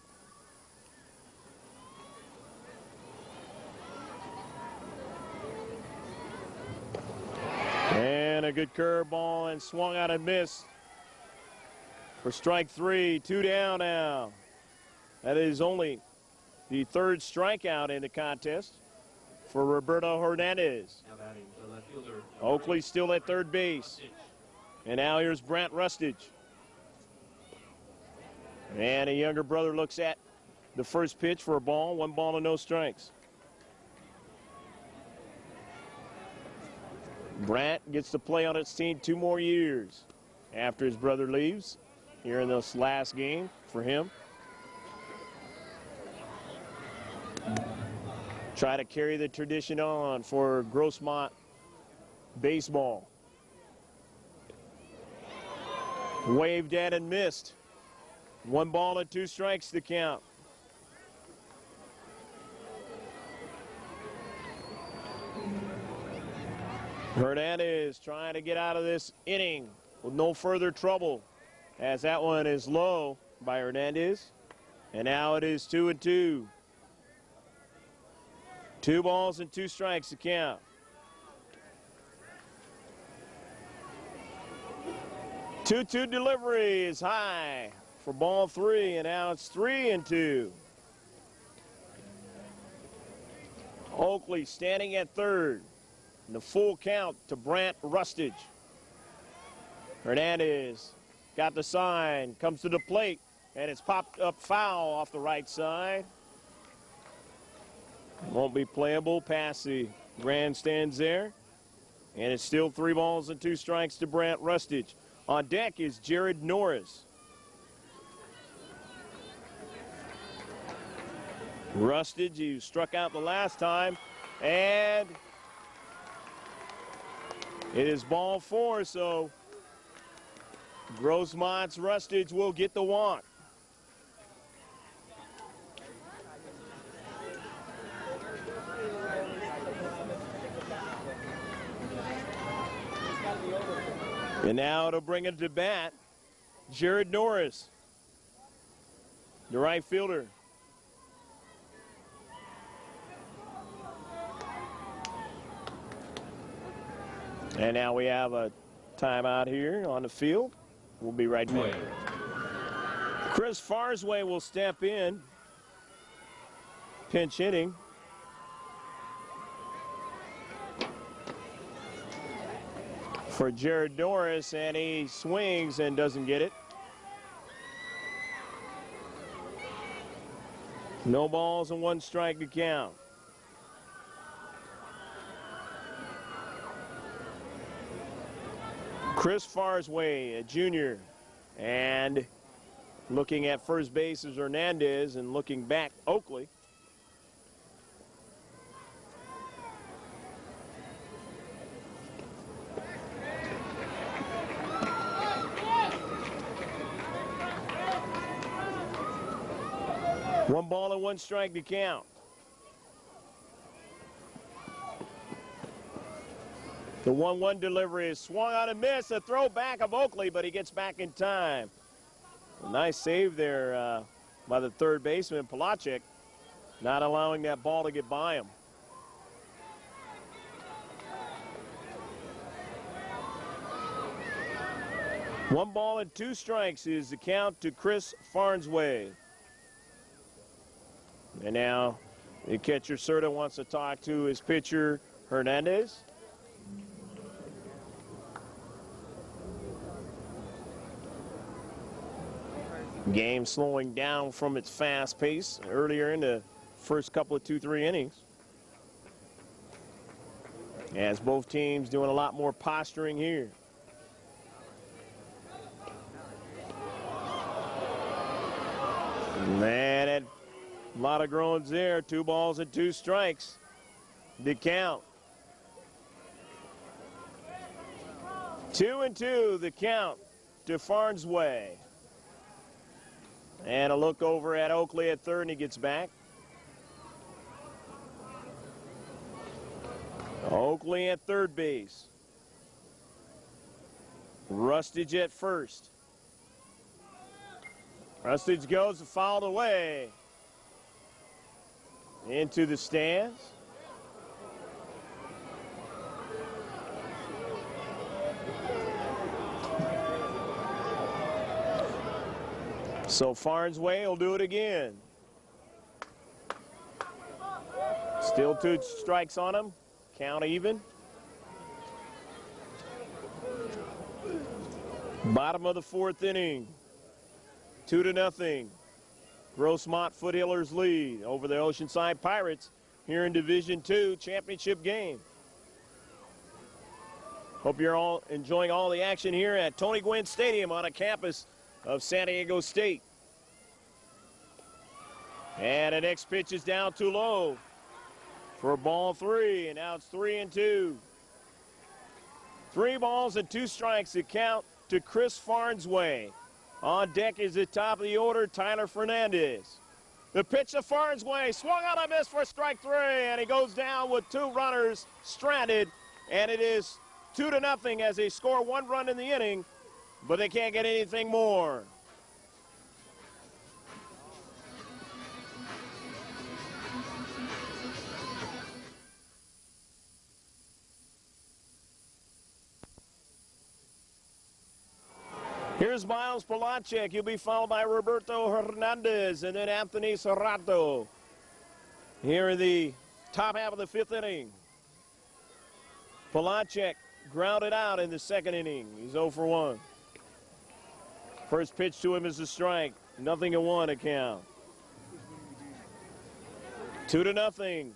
And a good curveball and swung out and missed for strike 3. 2 down now. That is only the 3rd strikeout in the contest for Roberto Hernandez. Now batting, the left fielder, Oakley still at third base. Rustage. And now here's Brant Rustage. And a younger brother looks at the first pitch for a ball, 1 ball and no strikes. Brant gets to play on his team 2 more years after his brother leaves here in this last game for him. Try to carry the tradition on for Grossmont baseball. Waved at and missed. 1 ball and 2 strikes to count. Hernandez trying to get out of this inning with no further trouble, as that one is low by Hernandez. And now it is 2-2. 2 balls and 2 strikes to count. Two-two delivery is high for ball 3, and now it's 3-2. Oakley standing at third. And the full count to Brant Rustage. Hernandez got the sign, comes to the plate, and it's popped up foul off the right side. Won't be playable past the grandstands there. And it's still 3 balls and 2 strikes to Brant Rustage. On deck is Jared Norris. Rustage, who struck out the last time, and it is ball 4, so Grossmont's Rustage will get the walk. And now to bring it to bat, Jared Norris, the right fielder. And now we have a timeout here on the field. We'll be right back. Chris Farsway will step in, pinch hitting. For Jared Norris, and he swings and doesn't get it. No balls and 1 strike to count. Chris Farsway, a junior, and looking at first base is Hernandez, and looking back, Oakley. One ball and 1 strike to count. The 1-1 delivery is swung on and missed. A throw back of Oakley, but he gets back in time. A nice save there by the third baseman, Palachik, not allowing that ball to get by him. One ball and 2 strikes is the count to Chris Farsway. And now the catcher Serta wants to talk to his pitcher Hernandez. Game slowing down from its fast pace earlier in the first couple of 2-3 innings. As both teams doing a lot more posturing here. Man, a lot of groans there. 2 balls and 2 strikes. The count. 2-2, the count to Farsway. And a look over at Oakley at third, and he gets back. Oakley at third base. Rustage at first. Rustage goes fouled away into the stands. So Farsway will do it again. Still 2 strikes on him. Count even. Bottom of the fourth inning. 2-0. Grossmont Foothillers lead over the Oceanside Pirates here in Division II championship game. Hope you're all enjoying all the action here at Tony Gwynn Stadium on a campus of San Diego State. And the next pitch is down too low for ball 3, and now it's 3-2. 3 balls and 2 strikes to count to Chris Farnsway. On deck is the top of the order, Tyler Fernandez. The pitch to Farnsway, swung on a miss for strike 3, and he goes down with 2 runners stranded, and it is 2-0 as they score 1 run in the inning, but they can't get anything more. Here's Miles Polacek. He'll be followed by Roberto Hernandez and then Anthony Serrato. Here in the top half of the 5th inning. Polacek grounded out in the 2nd inning. He's 0 for 1. First pitch to him is a strike. 0-1 a count. 2-0.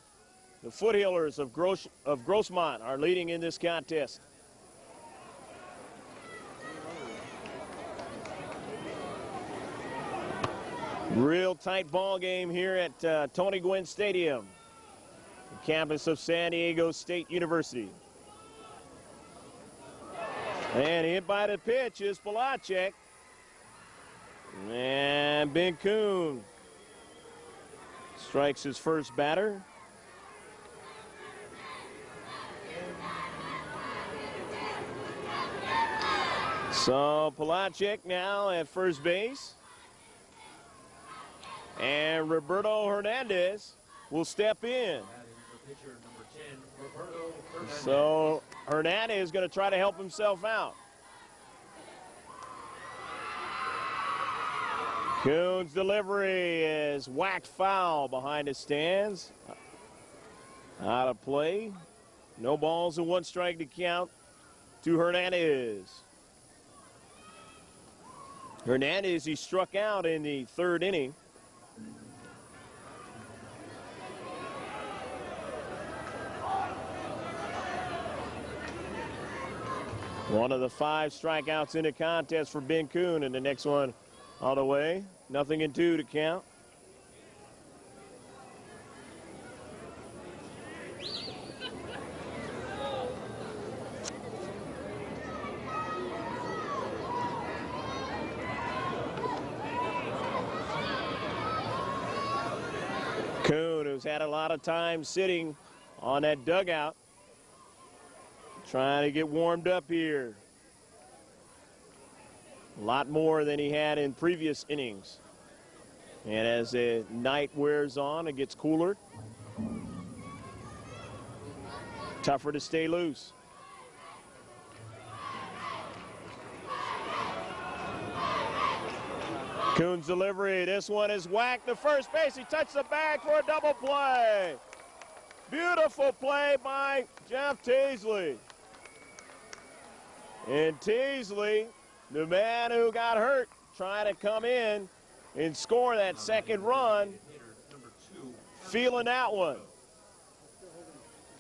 The Foothillers of Grossmont are leading in this contest. Real tight ball game here at Tony Gwynn Stadium, the campus of San Diego State University. And hit by the pitch is Polacek. And Ben Kuhn strikes his first batter. So Polacek now at first base. And Roberto Hernandez will step in. So Hernandez is going to try to help himself out. Kuhn's delivery is whacked foul behind the stands. Out of play. No balls and 1 strike to count to Hernandez. Hernandez, he struck out in the 3rd inning. One of the 5 strikeouts in the contest for Ben Kuhn, and the next one on the way. 0-2 to count. Kuhn, who's had a lot of time sitting on that dugout, trying to get warmed up here. A lot more than he had in previous innings. And as the night wears on, it gets cooler. Tougher to stay loose. Kuhn's delivery. This one is whacked to first base. He touched the bag for a double play. Beautiful play by Jeff Teasley. And Teasley, the man who got hurt, trying to come in and score that 2nd run. Feeling that one.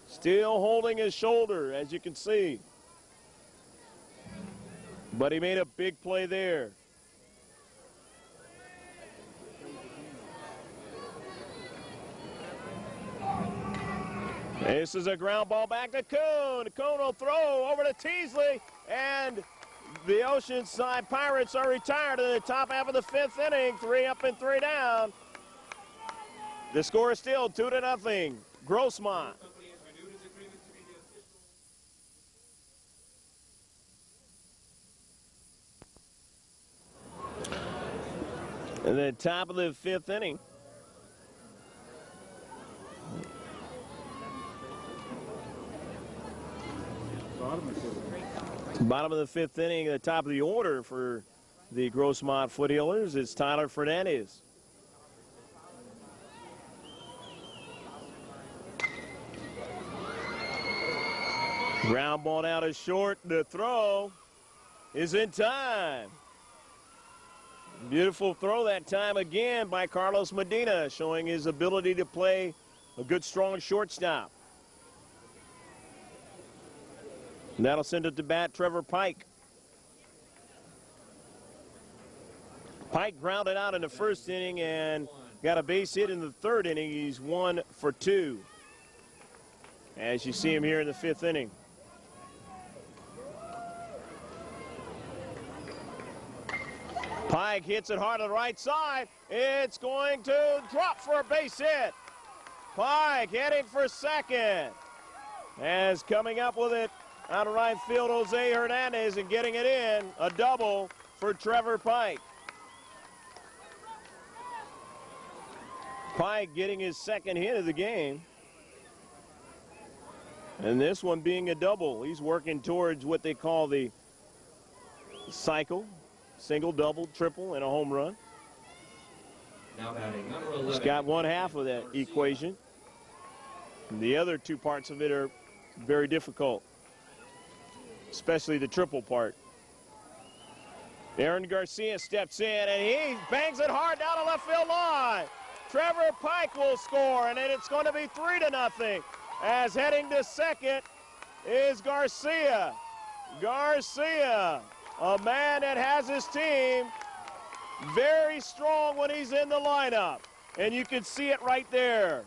Still holding his shoulder, as you can see. But he made a big play there. This is a ground ball back to Kuhn. Kuhn will throw over to Teasley, and the Oceanside Pirates are retired in the top half of the 5th inning. 3 up and 3 down. The score is still 2-0. Grossmont. In the top of the 5th inning. Bottom of the 5th inning, at the top of the order for the Grossmont Foothillers is Tyler Fernandez. Ground ball out is short. The throw is in time. Beautiful throw that time again by Carlos Medina, showing his ability to play a good, strong shortstop. And that'll send it to bat Trevor Pike. Pike grounded out in the first inning and got a base hit in the third inning. He's 1 for 2. As you see him here in the fifth inning. Pike hits it hard to the right side. It's going to drop for a base hit. Pike heading for second. As coming up with it out of right field, Jose Hernandez, and getting it in. A double for Trevor Pike. Pike getting his second hit of the game. And this one being a double. He's working towards what they call the cycle. Single, double, triple, and a home run. Now batting number 11. He's got one half of that equation. And the other two parts of it are very difficult, especially the triple part. Aaron Garcia steps in, and he bangs it hard down the left field line. Trevor Pike will score, and then it's going to be 3-0. As heading to second is Garcia. Garcia, a man that has his team very strong when he's in the lineup. And you can see it right there.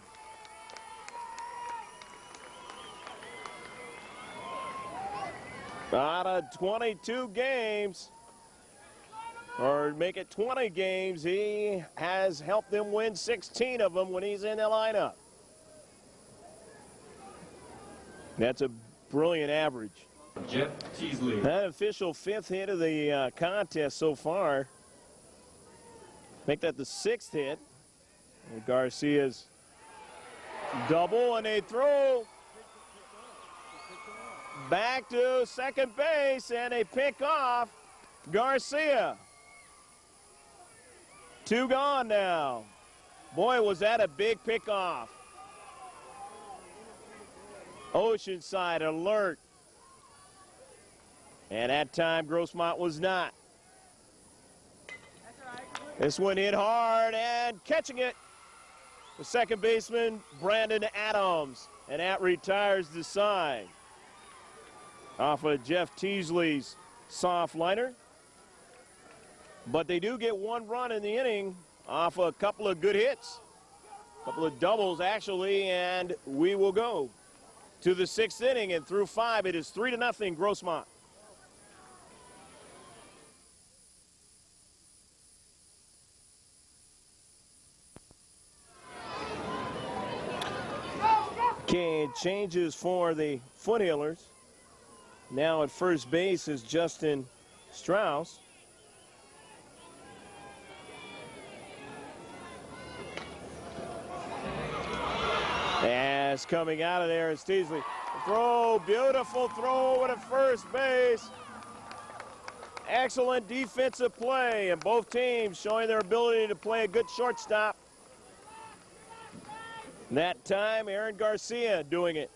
Out of 22 games, or make it 20 games, he has helped them win 16 of them when he's in the lineup. That's a brilliant average. Jeff Teasley. That official fifth hit of the contest so far. Make that the sixth hit. And Garcia's double, and they throw back to second base, and they pick off Garcia. 2 gone now. Boy, was that a big pickoff. Oceanside alert. And that time, Grossmont was not. This one hit hard, and catching it, the second baseman, Brandon Adams. And that retires the side. Off of Jeff Teasley's soft liner. But they do get 1 run in the inning off a couple of good hits. A couple of doubles, actually, and we will go to the 6th inning, and through 5, it is 3-0 Grossmont. Okay, changes for the Foothillers. Now at first base is Justin Strauss. As coming out of there is Teasley. Throw, beautiful throw over to first base. Excellent defensive play, and both teams showing their ability to play a good shortstop. That time, Aaron Garcia doing it.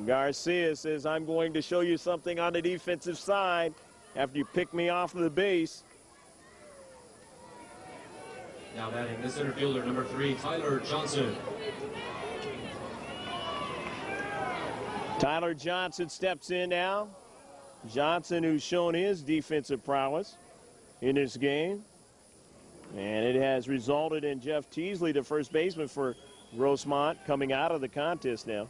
Garcia says, I'm going to show you something on the defensive side after you pick me off of the base. Now batting the center fielder, number 3, Tyler Johnson. Tyler Johnson steps in now. Johnson, who's shown his defensive prowess in this game. And it has resulted in Jeff Teasley, the first baseman for Grossmont, coming out of the contest now.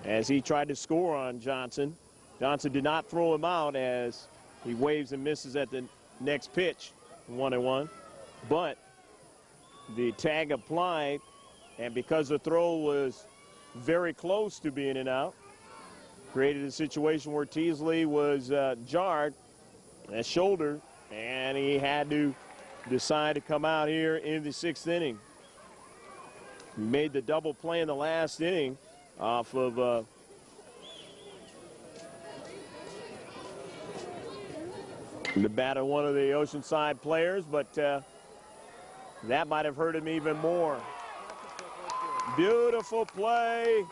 As he tried to score on Johnson. Johnson did not throw him out as he waves and misses at the next pitch, 1-1. But the tag applied, and because the throw was very close to being an out, created a situation where Teasley was jarred at shoulder, and he had to decide to come out here in the 6th inning. He made the double play in the last inning off of the bat of one of the Oceanside players, but that might have hurt him even more. Beautiful play.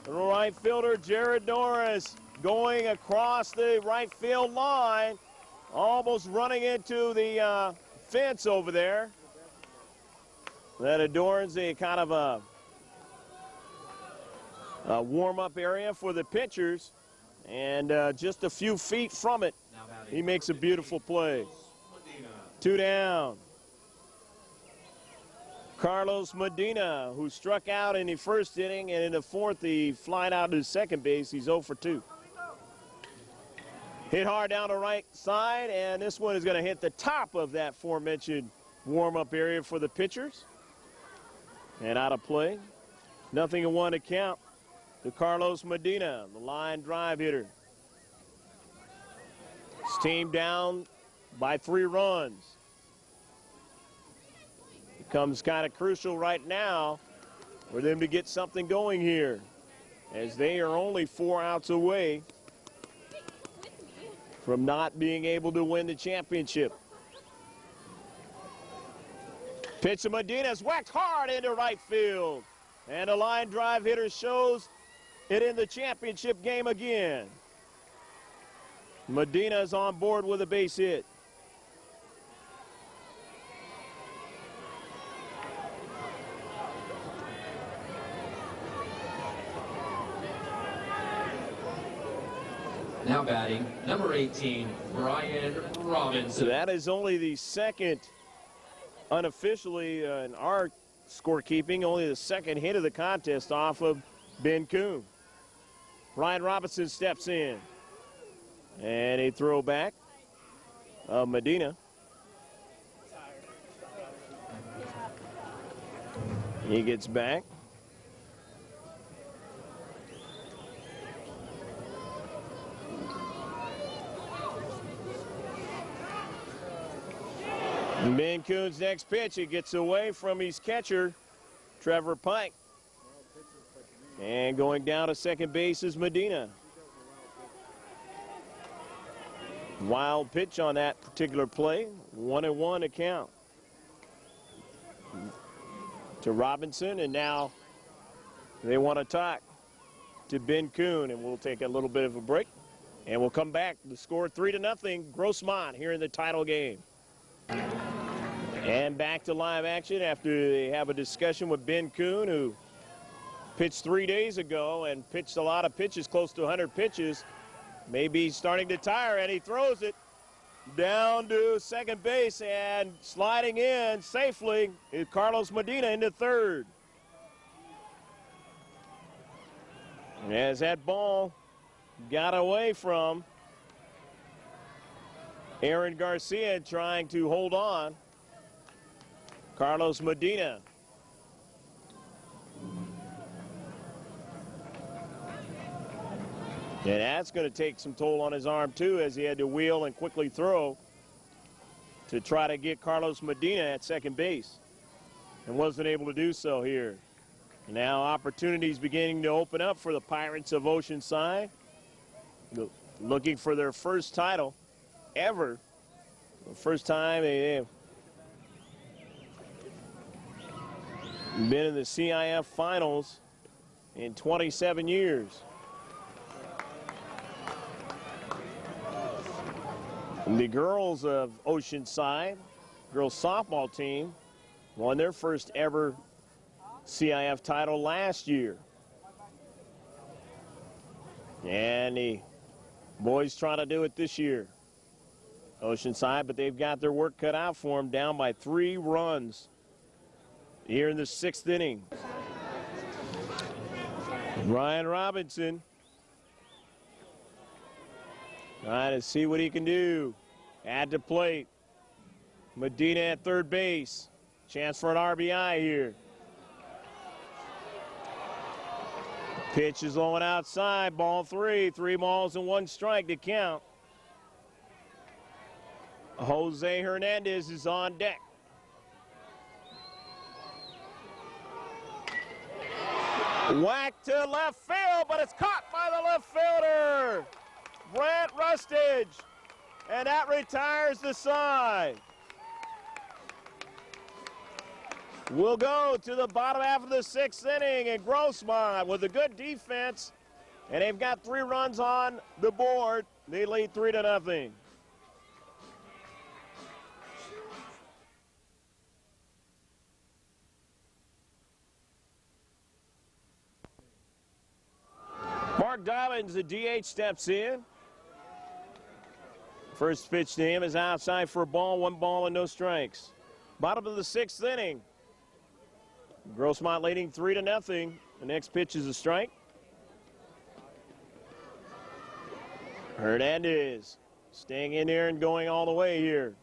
The right fielder, Jared Norris, going across the right field line, almost running into the fence over there that adorns a kind of a warm-up area for the pitchers. And just a few feet from it, he makes a beautiful play. 2 down. Carlos Medina, who struck out in the first inning, and in the fourth, he flied out to second base. He's 0 for 2. Hit hard down the right side, and this one is going to hit the top of that aforementioned warm-up area for the pitchers. And out of play. 0-1 to count to Carlos Medina, the line drive hitter. His team down by 3 runs. Becomes kind of crucial right now for them to get something going here, as they are only 4 outs away from not being able to win the championship. Pitch to Medina's whacked hard into right field. And a line drive hitter shows it in the championship game again. Medina's on board with a base hit. Now batting, number 18, Brian Robinson. So that is only the second, unofficially in our scorekeeping, only the second hit of the contest off of Ben Kuhn. Brian Robinson steps in. And a throw back of Medina. He gets back. Ben Kuhn's next pitch, it gets away from his catcher, Trevor Pike. And going down to second base is Medina. Wild pitch on that particular play. 1-1 to count to Robinson, and now they want to talk to Ben Kuhn, and we'll take a little bit of a break, and we'll come back. The score 3-0, Grossmont here in the title game. And back to live action after they have a discussion with Ben Kuhn, who pitched 3 days ago and pitched a lot of pitches, close to 100 pitches. Maybe he's starting to tire, and he throws it down to second base, and sliding in safely is Carlos Medina into third. And as that ball got away from Aaron Garcia trying to hold on, Carlos Medina. And that's going to take some toll on his arm, too, as he had to wheel and quickly throw to try to get Carlos Medina at second base, and wasn't able to do so here. Now opportunities beginning to open up for the Pirates of Oceanside, looking for their first title ever. The first time they've been in the CIF finals in 27 years. The girls of Oceanside, girls softball team, won their first ever CIF title last year. And the boys trying to do it this year. Oceanside, but they've got their work cut out for them, down by 3 runs here in the 6th inning. Brian Robinson trying to see what he can do. At the plate. Medina at third base. Chance for an RBI here. Pitch is on outside. Ball 3. 3 balls and 1 strike to count. Jose Hernandez is on deck. Whack to left field, but it's caught by the left fielder, Brant Rustage, and that retires the side. We'll go to the bottom half of the 6th inning, and Grossmont with a good defense And they've got 3 runs on the board. They lead 3-0. Mark Dobbins, the DH, steps in. First pitch to him is outside for a ball, 1 ball and no strikes. Bottom of the 6th inning. Grossmont leading 3-0. The next pitch is a strike. Hernandez staying in there and going all the way here.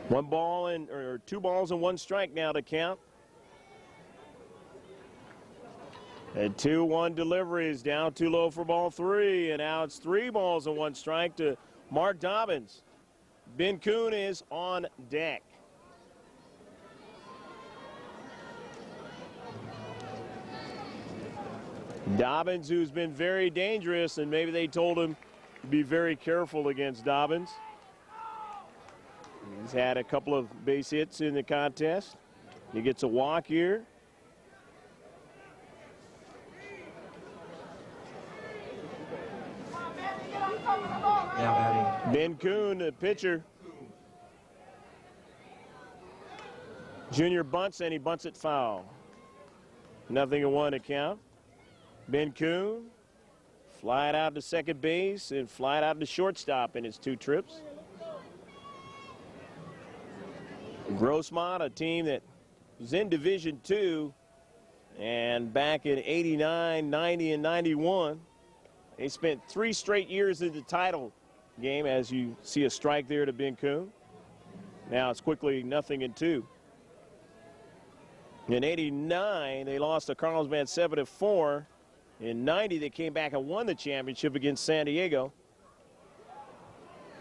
One ball and or 2 balls and 1 strike now to count. And 2-1 deliveries down too low for ball 3. And now it's 3 balls and 1 strike to Mark Dobbins. Ben Kuhn is on deck. Dobbins, who's been very dangerous, and maybe they told him to be very careful against Dobbins. He's had a couple of base hits in the contest. He gets a walk here. Now batting Ben Kuhn, the pitcher. Junior bunts, and he bunts it foul. 0-1 to count. Ben Kuhn flying out to second base and flying out to shortstop in his 2 trips. Grossmont, a team that was in Division II, and back in 89, 90, and 91, they spent 3 straight years in the title game, as you see a strike there to Ben Kuhn. Now it's quickly 0-2. In 89, they lost to Carlsbad 7-4. In 90, they came back and won the championship against San Diego.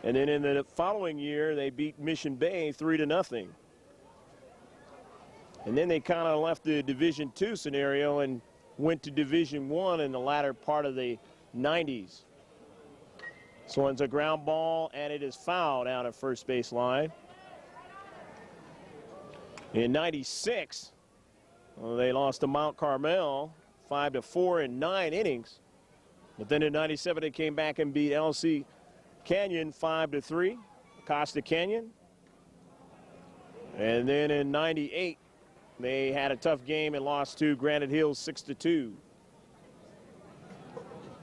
And then in the following year, they beat Mission Bay 3-0. And then they kind of left the Division II scenario and went to Division I in the latter part of the 90s. This one's a ground ball, and it is fouled out at first base line. In 96, they lost to Mount Carmel 5-4 in 9 innings. But then in 97, they came back and beat LC Canyon 5-3, Costa Canyon. And then in 98, they had a tough game and lost to Granite Hills 6-2.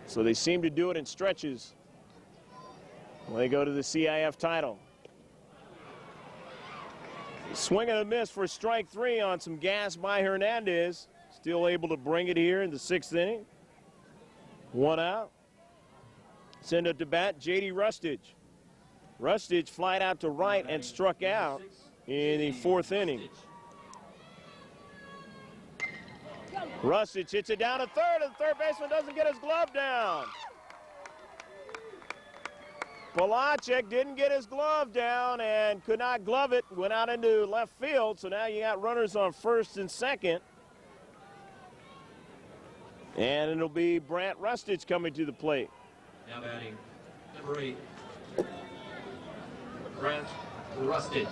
So they seem to do it in stretches when they go to the CIF title. Swing and a miss for strike 3 on some gas by Hernandez. Still able to bring it here in the 6th inning. 1 out. Send it to bat, J.D. Rustage. Rustage flied out to right and struck out in the 4th inning. Rustage hits it down to third, and the third baseman doesn't get his glove down. Polacek didn't get his glove down and could not glove it, went out into left field, so now you got runners on first and second. And it'll be Brant Rustage coming to the plate. Now batting number 8, Brant Rustage.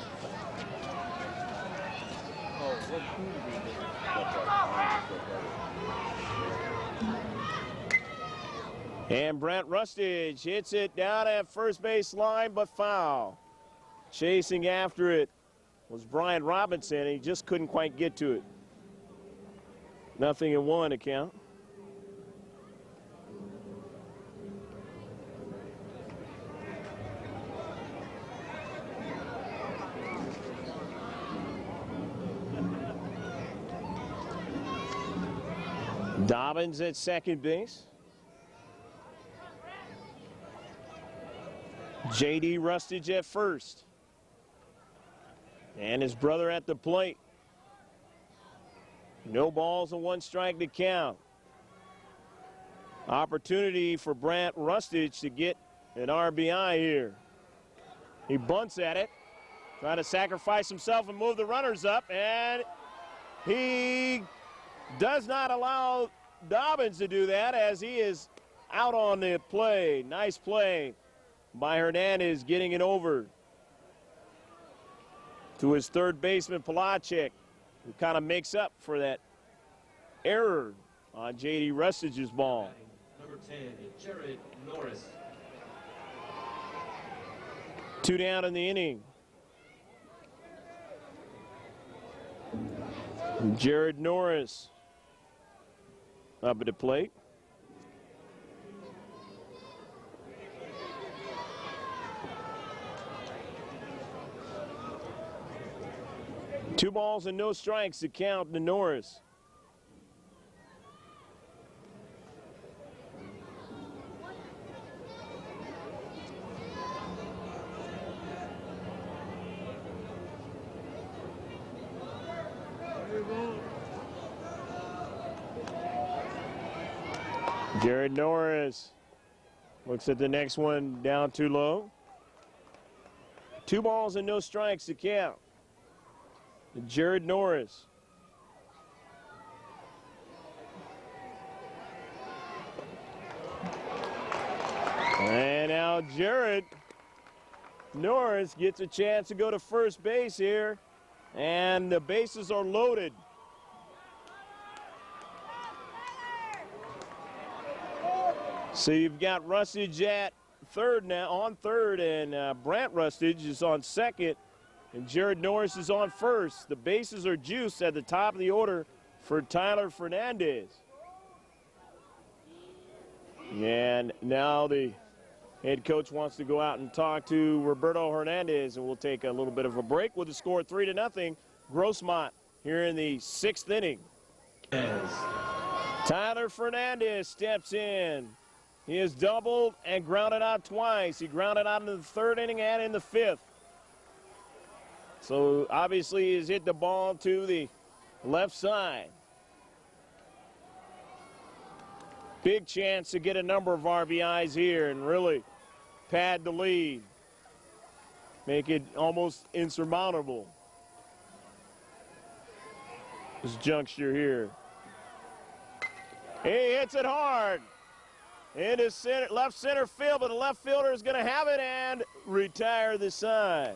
And Brant Rustage hits it down at first base line, but foul. Chasing after it was Brian Robinson. He just couldn't quite get to it. 0-1 to count. Dobbins at second base. J.D. Rustage at first. And his brother at the plate. No balls and 1 strike to count. Opportunity for Brant Rustage to get an RBI here. He bunts at it, trying to sacrifice himself and move the runners up, and he does not allow Dobbins to do that as he is out on the play. Nice play by Hernandez, getting it over to his third baseman, Polacek. who kind of makes up for that error on J.D. Rustage's ball. Number 10, Jared Norris. 2 down in the inning. Jared Norris up at the plate. Two balls and no strikes to count to Norris. Jared Norris looks at the next one down too low. 2 balls and no strikes to count. Jared Norris. And now Jared Norris gets a chance to go to first base here, and the bases are loaded. So you've got Rustage at third now, on third, and Brant Rustage is on second, and Jared Norris is on first. The bases are juiced at the top of the order for Tyler Fernandez. And now the head coach wants to go out and talk to Roberto Hernandez, and we'll take a little bit of a break with the score 3-0. Grossmont here in the 6th inning. Tyler Fernandez steps in. He has doubled and grounded out twice. He grounded out in the 3rd inning and in the 5th. So obviously he's hit the ball to the left side. Big chance to get a number of RBIs here and really pad the lead. Make it almost insurmountable. This juncture here. He hits it hard. Into center, left center field, but the left fielder is going to have it and retire the side.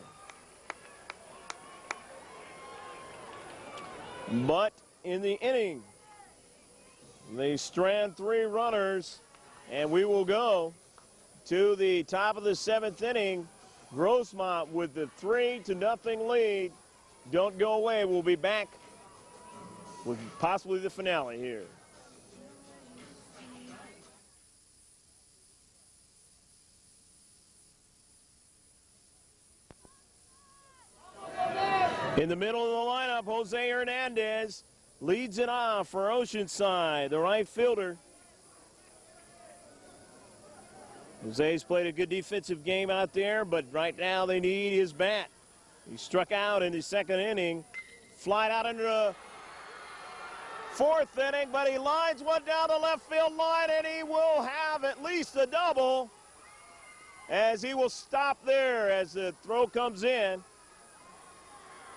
But in the inning, they strand 3 runners, and we will go to the top of the 7th inning. Grossmont with the 3-0 lead. Don't go away. We'll be back with possibly the finale here. In the middle of the lineup, Jose Hernandez leads it off for Oceanside, the right fielder. Jose's played a good defensive game out there, but right now they need his bat. He struck out in the 2nd inning, flied out into the 4th inning, but he lines one down the left field line, and he will have at least a double as he will stop there as the throw comes in.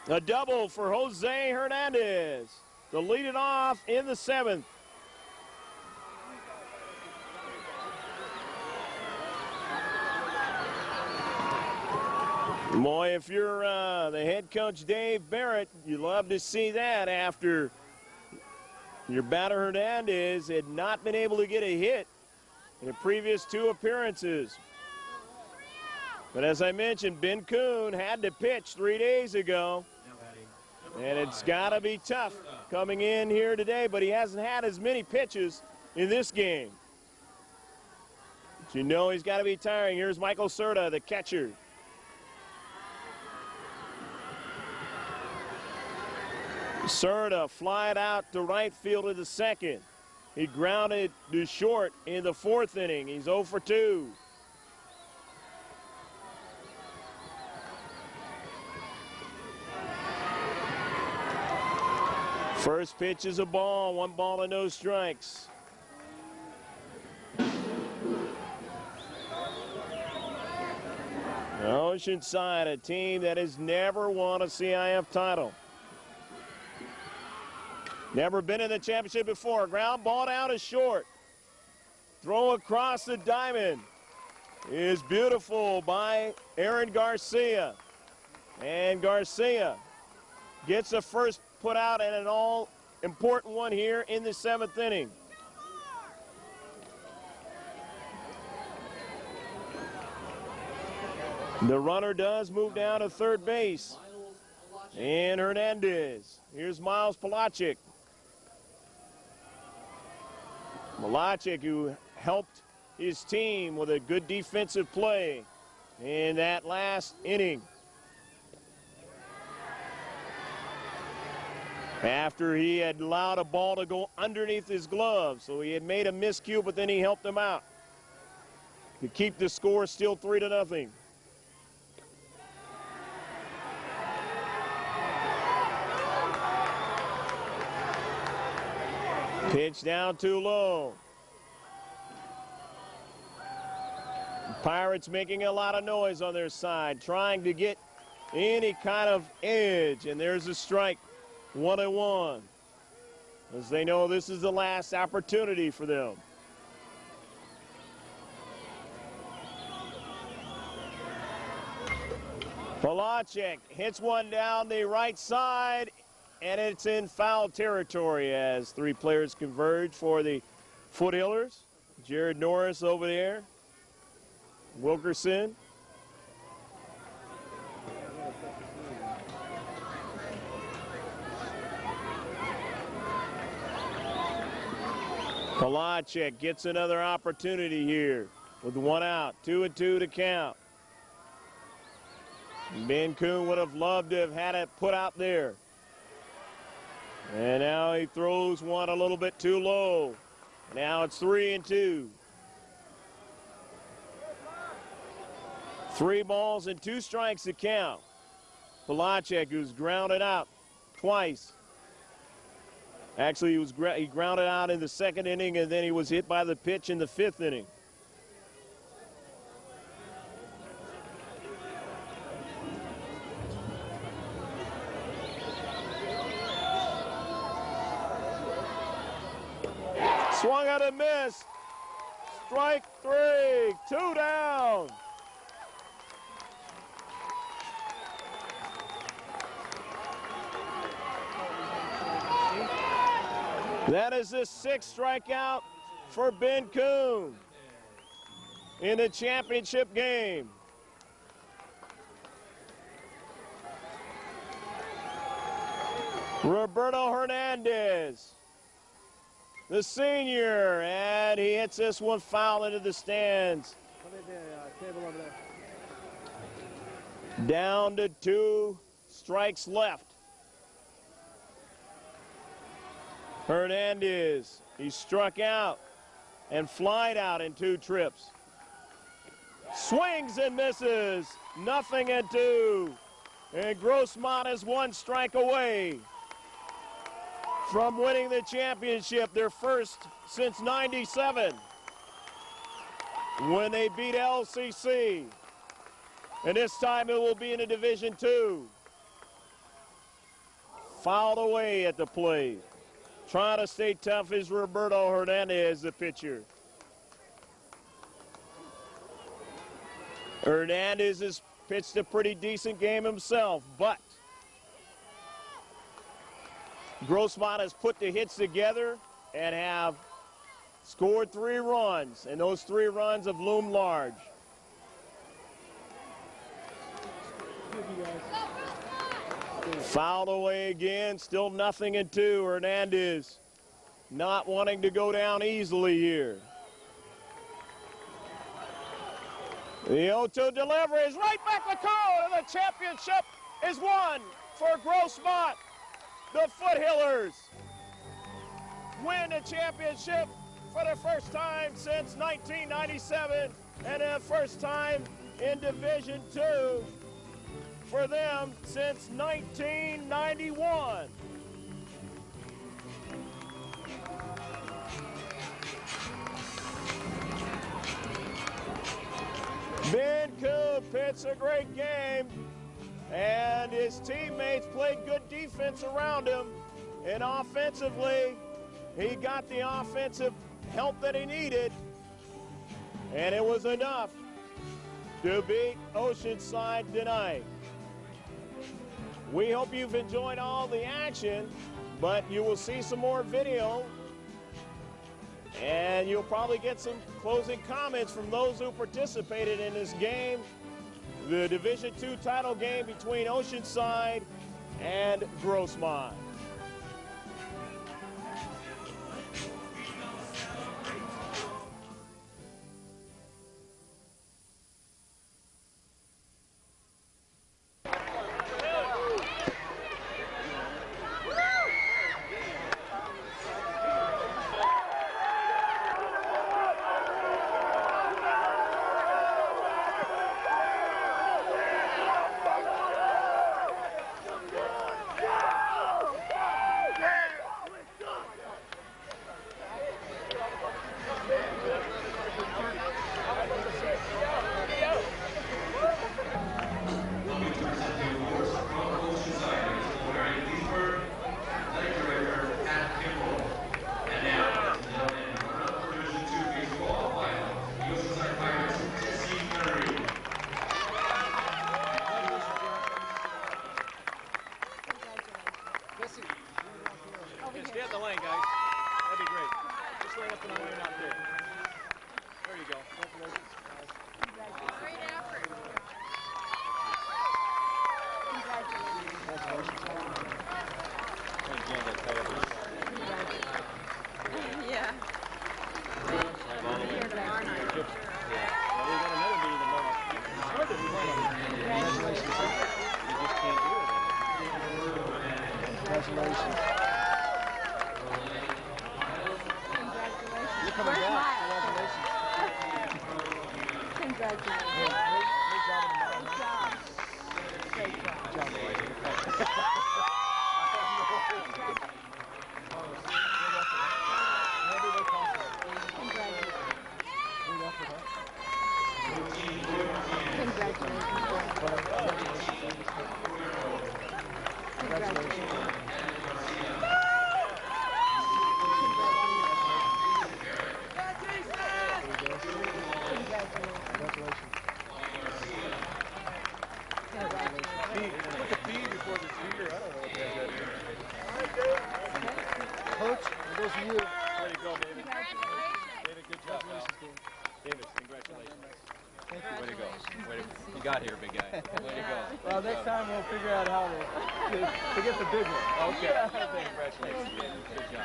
A double for Jose Hernandez to lead it off in the 7th. Boy, if you're the head coach, Dave Barrett, you love to see that after your batter Hernandez had not been able to get a hit in the previous 2 appearances. But as I mentioned, Ben Kuhn had to pitch 3 days ago. And it's got to be tough coming in here today, but he hasn't had as many pitches in this game. But you know he's got to be tiring. Here's Michael Serta, the catcher. Serta flied out to right field in the 2nd. He grounded to short in the 4th inning. He's 0 for 2. First pitch is a ball, 1 ball and no strikes. Oceanside, a team that has never won a CIF title. Never been in the championship before. Ground ball down to short. Throw across the diamond is beautiful by Aaron Garcia. And Garcia gets the first put out in an all-important one here in the 7th inning. The runner does move down to third base. And Hernandez. Here's Miles Palachik. Palachik, who helped his team with a good defensive play in that last inning. After he had allowed a ball to go underneath his glove, so he had made a miscue, but then he helped him out to keep the score still 3-0. Pitch down too low. Pirates making a lot of noise on their side, trying to get any kind of edge, and there's a strike. 1-1, as they know this is the last opportunity for them. Palachik hits one down the right side, and it's in foul territory as 3 players converge for the Foothillers. Jared Norris over there, Wilkerson. Palachik gets another opportunity here with 1 out, 2-2 to count. Ben Kuhn would have loved to have had it put out there. And now he throws one a little bit too low. Now it's 3-2. 3 balls and 2 strikes to count. Palachik, who's grounded out twice. Actually, he grounded out in the 2nd inning, and then he was hit by the pitch in the 5th inning. Swung out and missed. Strike 3, 2 down. That is the 6th strikeout for Ben Kuhn in the championship game. Roberto Hernandez, the senior, and he hits this one foul into the stands. Down to 2 strikes left. Hernandez, he struck out and flied out in 2 trips. Swings and misses, 0-2. And Grossmont is 1 strike away from winning the championship, their first since '97, when they beat LCC. And this time it will be in a Division II. Fouled away at the plate. Trying to stay tough is Roberto Hernandez, the pitcher. Hernandez has pitched a pretty decent game himself, but Grossmont has put the hits together and have scored 3 runs, and those 3 runs have loomed large. Fouled away again, still 0-2. Hernandez not wanting to go down easily here. The 0-2 delivery is right back the cone, and the championship is won for Grossmont. The Foothillers win the championship for the first time since 1997, and the first time in Division II for them since 1991. Ben Kuhn pitched a great game, and his teammates played good defense around him, and offensively, he got the offensive help that he needed, and it was enough to beat Oceanside tonight. We hope you've enjoyed all the action, but you will see some more video, and you'll probably get some closing comments from those who participated in this game, the Division II title game between Oceanside and Grossmont. Stay at the lane, guys. That'd be great. Just line up in the lane out there. There you go. Congratulations, guys. Great effort. Congratulations. Yeah. We got another meeting tomorrow. It's hard to plan on it. Congratulations. You just can't do it. Congratulations. You're coming back. Congratulations. Congratulations. Great job. Great job. Good job, boy. Coach, it goes to you. Way to go, David. David, good job. David, congratulations. Way to go. You got here, big guy. Way to go. Well, next time we'll figure out how to get the big one. Okay. Congratulations. Good job.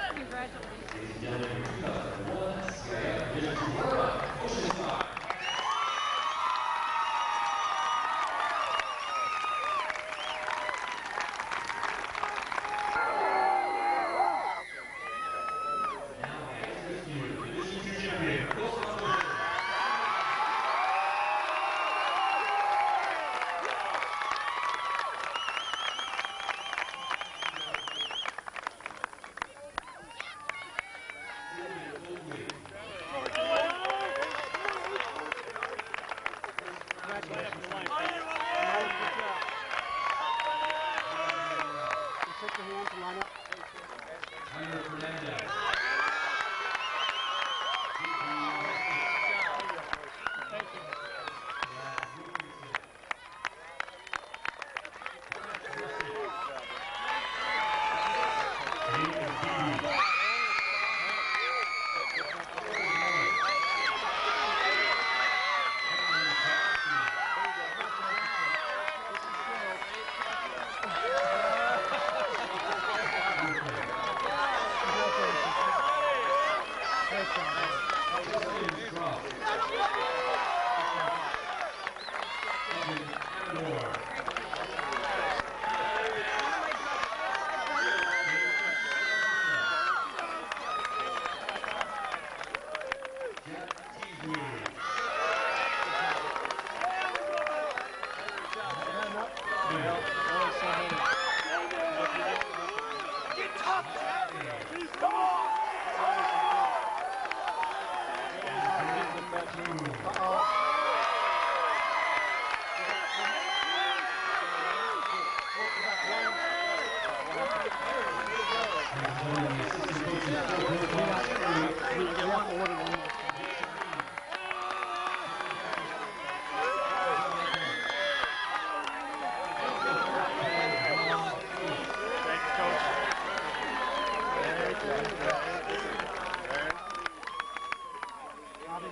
Hey,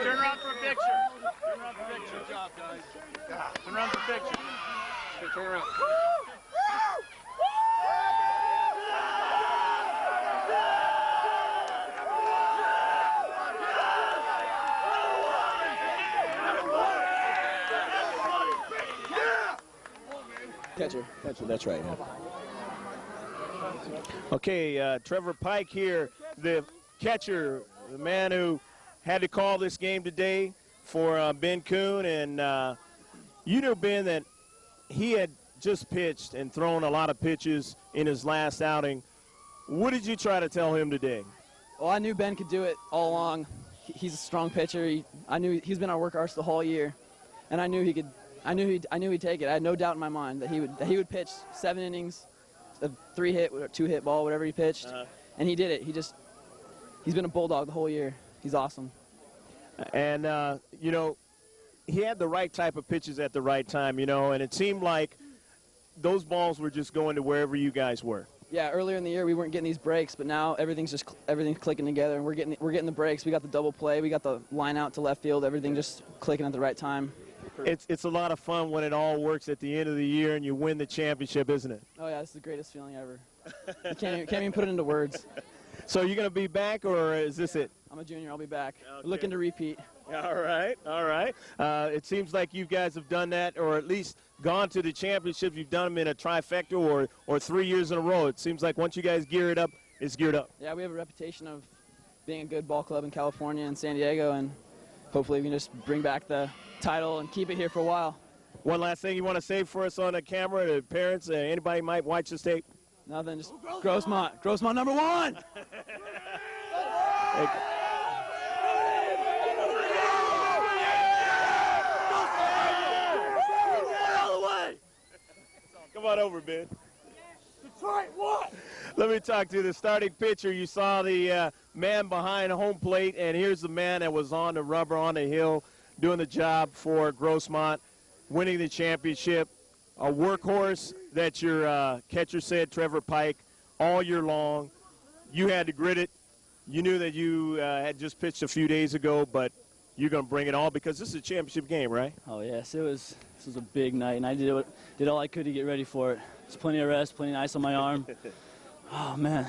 turn around for a picture. Turn around for a picture. Good job, guys. Turn around for a picture. Okay, turn around. Catcher. That's right. Okay, Trevor Pike here, the catcher, the man who had to call this game today for Ben Kuhn. And you knew, Ben, that he had just pitched and thrown a lot of pitches in his last outing. What did you try to tell him today? Well, I knew Ben could do it all along. He's a strong pitcher. I knew he's been our workhorse the whole year, and I knew he could. I knew he'd take it. I had no doubt in my mind that he would pitch 7 innings, a 3-hit, 2-hit ball, whatever he pitched, and he did it. He's been a bulldog the whole year. He's awesome. And you know, he had the right type of pitches at the right time. You know, and it seemed like those balls were just going to wherever you guys were. Yeah, earlier in the year we weren't getting these breaks, but now everything's clicking together, and we're getting the breaks. We got the double play, we got the line out to left field, everything just clicking at the right time. It's a lot of fun when it all works at the end of the year and you win the championship, isn't it? Oh yeah, it's the greatest feeling ever. You can't even put it into words. So you're going to be back, or is this it? I'm a junior. I'll be back. Okay. Looking to repeat. All right, all right. It seems like you guys have done that, or at least gone to the championships. You've done them in a trifecta or 3 years in a row. It seems like once you guys gear it up, it's geared up. Yeah, we have a reputation of being a good ball club in California and San Diego, and hopefully we can just bring back the title and keep it here for a while. One last thing you want to say for us on the camera, to parents, anybody might watch this tape? Nothing, just Grossmont. Grossmont number 1! Come on over, Ben. Detroit, what? Let me talk to you. The starting pitcher, you saw the man behind home plate, and here's the man that was on the rubber on the hill doing the job for Grossmont, winning the championship. A workhorse that your catcher said, Trevor Pike, all year long. You had to grit it. You knew that you had just pitched a few days ago, but you're going to bring it all because this is a championship game, right? Oh, yes. This was a big night, and I did all I could to get ready for it. There's plenty of rest, plenty of ice on my arm. Oh, man.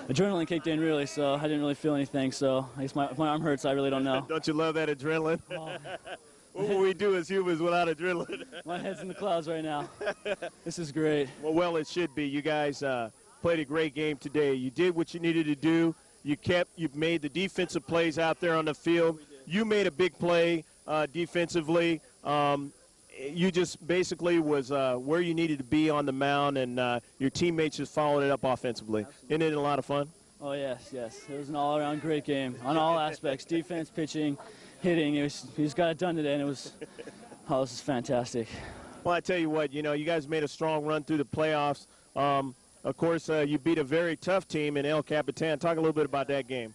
Adrenaline kicked in, really, so I didn't really feel anything. So I guess if my arm hurts, I really don't know. Don't you love that adrenaline? Oh. What will we do as humans without adrenaline? My head's in the clouds right now. This is great. Well, it should be. You guys played a great game today. You did what you needed to do. You made the defensive plays out there on the field. You made a big play defensively. You just basically was where you needed to be on the mound, and your teammates just followed it up offensively. Isn't it a lot of fun? Oh, yes. It was an all-around great game on all aspects, defense, pitching, hitting. We just got it done today, and this is fantastic. Well, I tell you what, you guys made a strong run through the playoffs. Of course, you beat a very tough team in El Capitan. Talk a little bit about that game.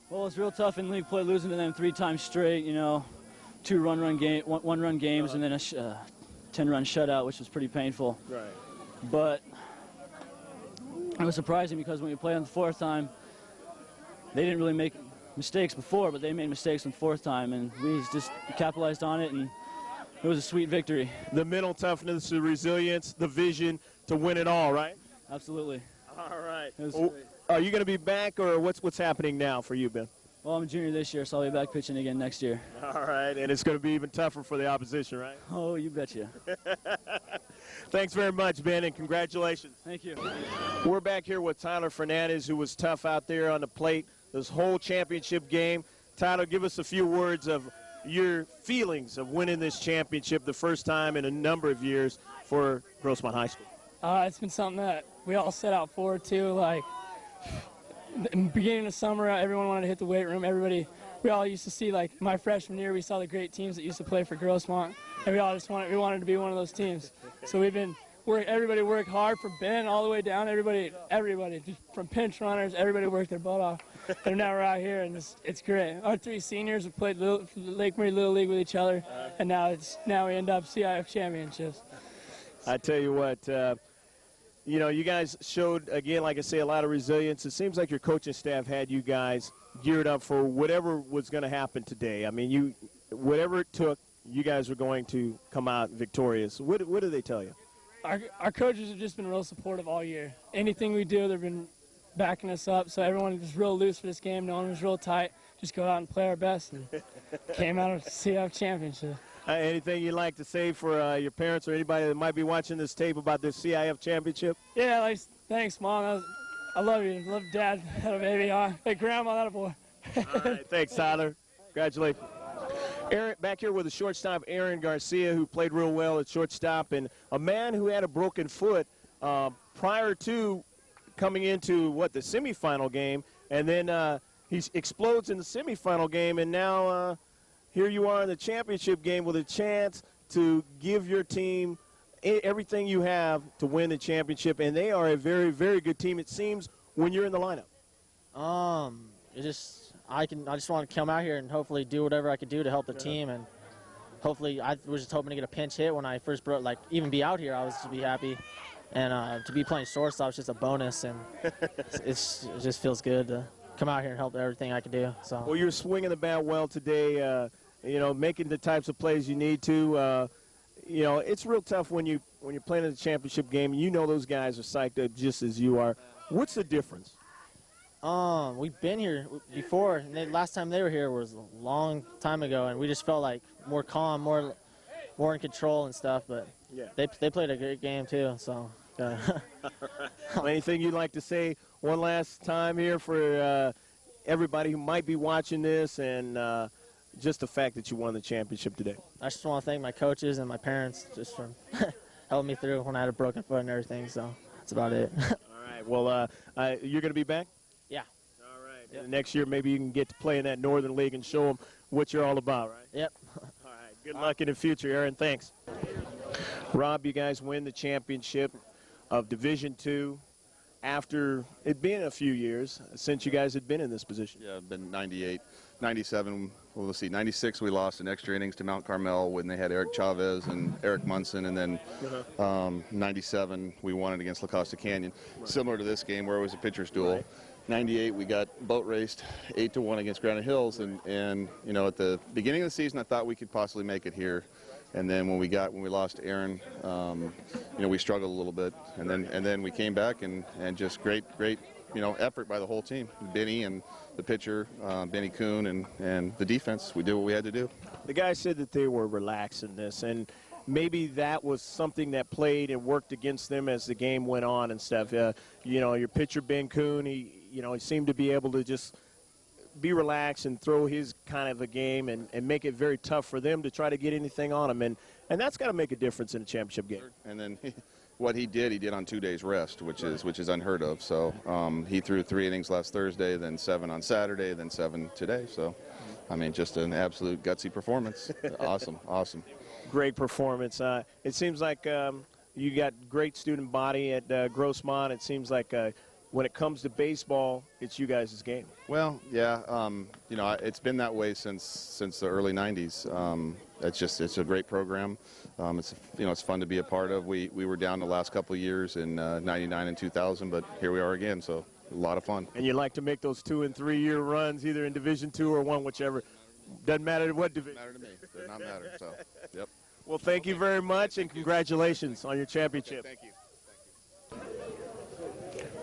Well, it's real tough in league play, losing to them 3 times straight, 2 one-run games, and then a 10-run shutout, which was pretty painful. Right. But it was surprising because when we played on the 4th time, they didn't really make mistakes before, but they made mistakes on the 4th time, and we just capitalized on it, and it was a sweet victory. The mental toughness, the resilience, the vision to win it all, right? Absolutely. All right. It was great. Are you going to be back, or what's happening now for you, Ben? Well, I'm a junior this year, so I'll be back pitching again next year. All right, and it's going to be even tougher for the opposition, right? Oh, you betcha. Thanks very much, Ben, and congratulations. Thank you. We're back here with Tyler Fernandez, who was tough out there on the plate this whole championship game. Tyler, give us a few words of your feelings of winning this championship the first time in a number of years for Grossmont High School. It's been something that we all set out forward to. Like, in the beginning of summer, everyone wanted to hit the weight room. We all used to see, like, my freshman year, we saw the great teams that used to play for Grossmont. and we wanted to be one of those teams. So everybody worked hard from Ben all the way down. Everybody, just from pinch runners, everybody worked their butt off. And now we're out here, and it's great. Our 3 seniors have played Lake Marie Little League with each other, and now we end up CIF championships. I tell you what, you guys showed, again, like I say, a lot of resilience. It seems like your coaching staff had you guys geared up for whatever was going to happen today. I mean, whatever it took, you guys were going to come out victorious. What did they tell you? Our coaches have just been real supportive all year. Anything we do, they've been backing us up. So everyone was real loose for this game. No one was real tight. Just go out and play our best, and came out of CIF championship. Anything you'd like to say for your parents or anybody that might be watching this tape about this CIF championship? Yeah, thanks, Mom. I love you. Love Dad. Had a baby. Hey, Grandma, that a boy. All right, thanks, Tyler. Congratulations. Aaron, back here with the shortstop, Aaron Garcia, who played real well at shortstop, and a man who had a broken foot prior to coming into, the semifinal game, and then he explodes in the semifinal game, and now here you are in the championship game with a chance to give your team everything you have to win the championship, and they are a very, very good team, it seems, when you're in the lineup. I just want to come out here and hopefully do whatever I could do to help the team, and hopefully I was just hoping to get a pinch hit when I first even be out here. I was to be happy, and to be playing shortstop is just a bonus, and it just feels good to come out here and help everything I can do. So. Well, you're swinging the bat well today. Making the types of plays you need to. It's real tough when you're playing in the championship game. You know those guys are psyched up just as you are. What's the difference? We've been here before, and last time they were here was a long time ago, and we just felt like more calm, more in control and stuff. But yeah, they played a great game too. So. Well, anything you'd like to say one last time here for everybody who might be watching this, and just the fact that you won the championship today? I just want to thank my coaches and my parents just for helping me through when I had a broken foot and everything. So that's about it. All right. Well, you're going to be back? Yeah. All right. Yep. And next year maybe you can get to play in that Northern League and show them what you're all about, right? Yep. All right. Good luck in the future, Aaron. Thanks. Rob, you guys win the championship of Division II after it being a few years since you guys had been in this position. Yeah, been 98, 97. Well, let's see, 96 we lost in extra innings to Mount Carmel when they had Eric Chavez and Eric Munson, and then 97 we won it against La Costa Canyon. Right. Similar to this game where it was a pitcher's duel. Right. 98 we got boat raced 8-1 against Granite Hills, and at the beginning of the season I thought we could possibly make it here. And then when we lost Aaron, we struggled a little bit, and then we came back and just great effort by the whole team. Benny and the pitcher, Benny Kuhn, and the defense. We did what we had to do. The guys said that they were relaxed in this, and maybe that was something that played and worked against them as the game went on and stuff. Your pitcher Ben Kuhn, he seemed to be able to just be relaxed and throw his kind of a game and make it very tough for them to try to get anything on him. And that's got to make a difference in a championship game. And then what he did on 2 days rest, which is unheard of. So he threw 3 innings last Thursday, then 7 on Saturday, then 7 today. So, just an absolute gutsy performance. Awesome. Great performance. It seems like you got great student body at Grossmont. It seems like when it comes to baseball, it's you guys' game. Well, yeah, it's been that way since the early 90s. It's a great program. It's fun to be a part of. We were down the last couple of years in 99 and 2000, but here we are again, so a lot of fun. And you like to make those 2- and 3-year runs either in Division II or I, whichever. Doesn't matter what division. Doesn't matter to me. Does not matter, so, yep. Well, thank you very much, and congratulations on your championship. Okay, thank you.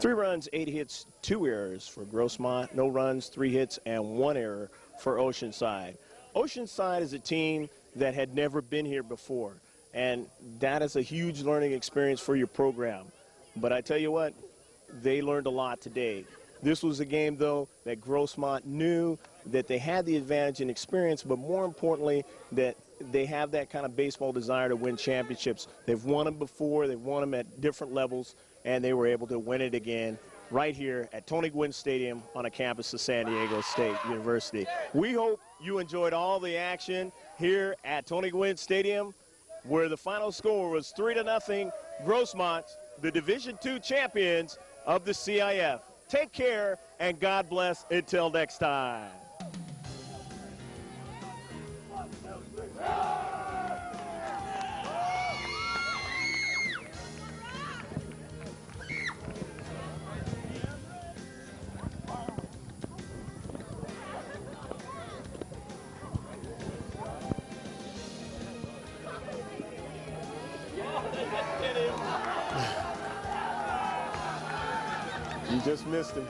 3 runs, 8 hits, 2 errors for Grossmont. No runs, 3 hits, and 1 error for Oceanside. Oceanside is a team that had never been here before, and that is a huge learning experience for your program. But I tell you what, they learned a lot today. This was a game, though, that Grossmont knew that they had the advantage in experience, but more importantly, that they have that kind of baseball desire to win championships. They've won them before. They've won them at different levels, and they were able to win it again right here at Tony Gwynn Stadium on a campus of San Diego State University. We hope you enjoyed all the action here at Tony Gwynn Stadium. where the final score was 3-0. Grossmont, the Division II champions of the CIF. Take care and God bless until next time. You just missed him.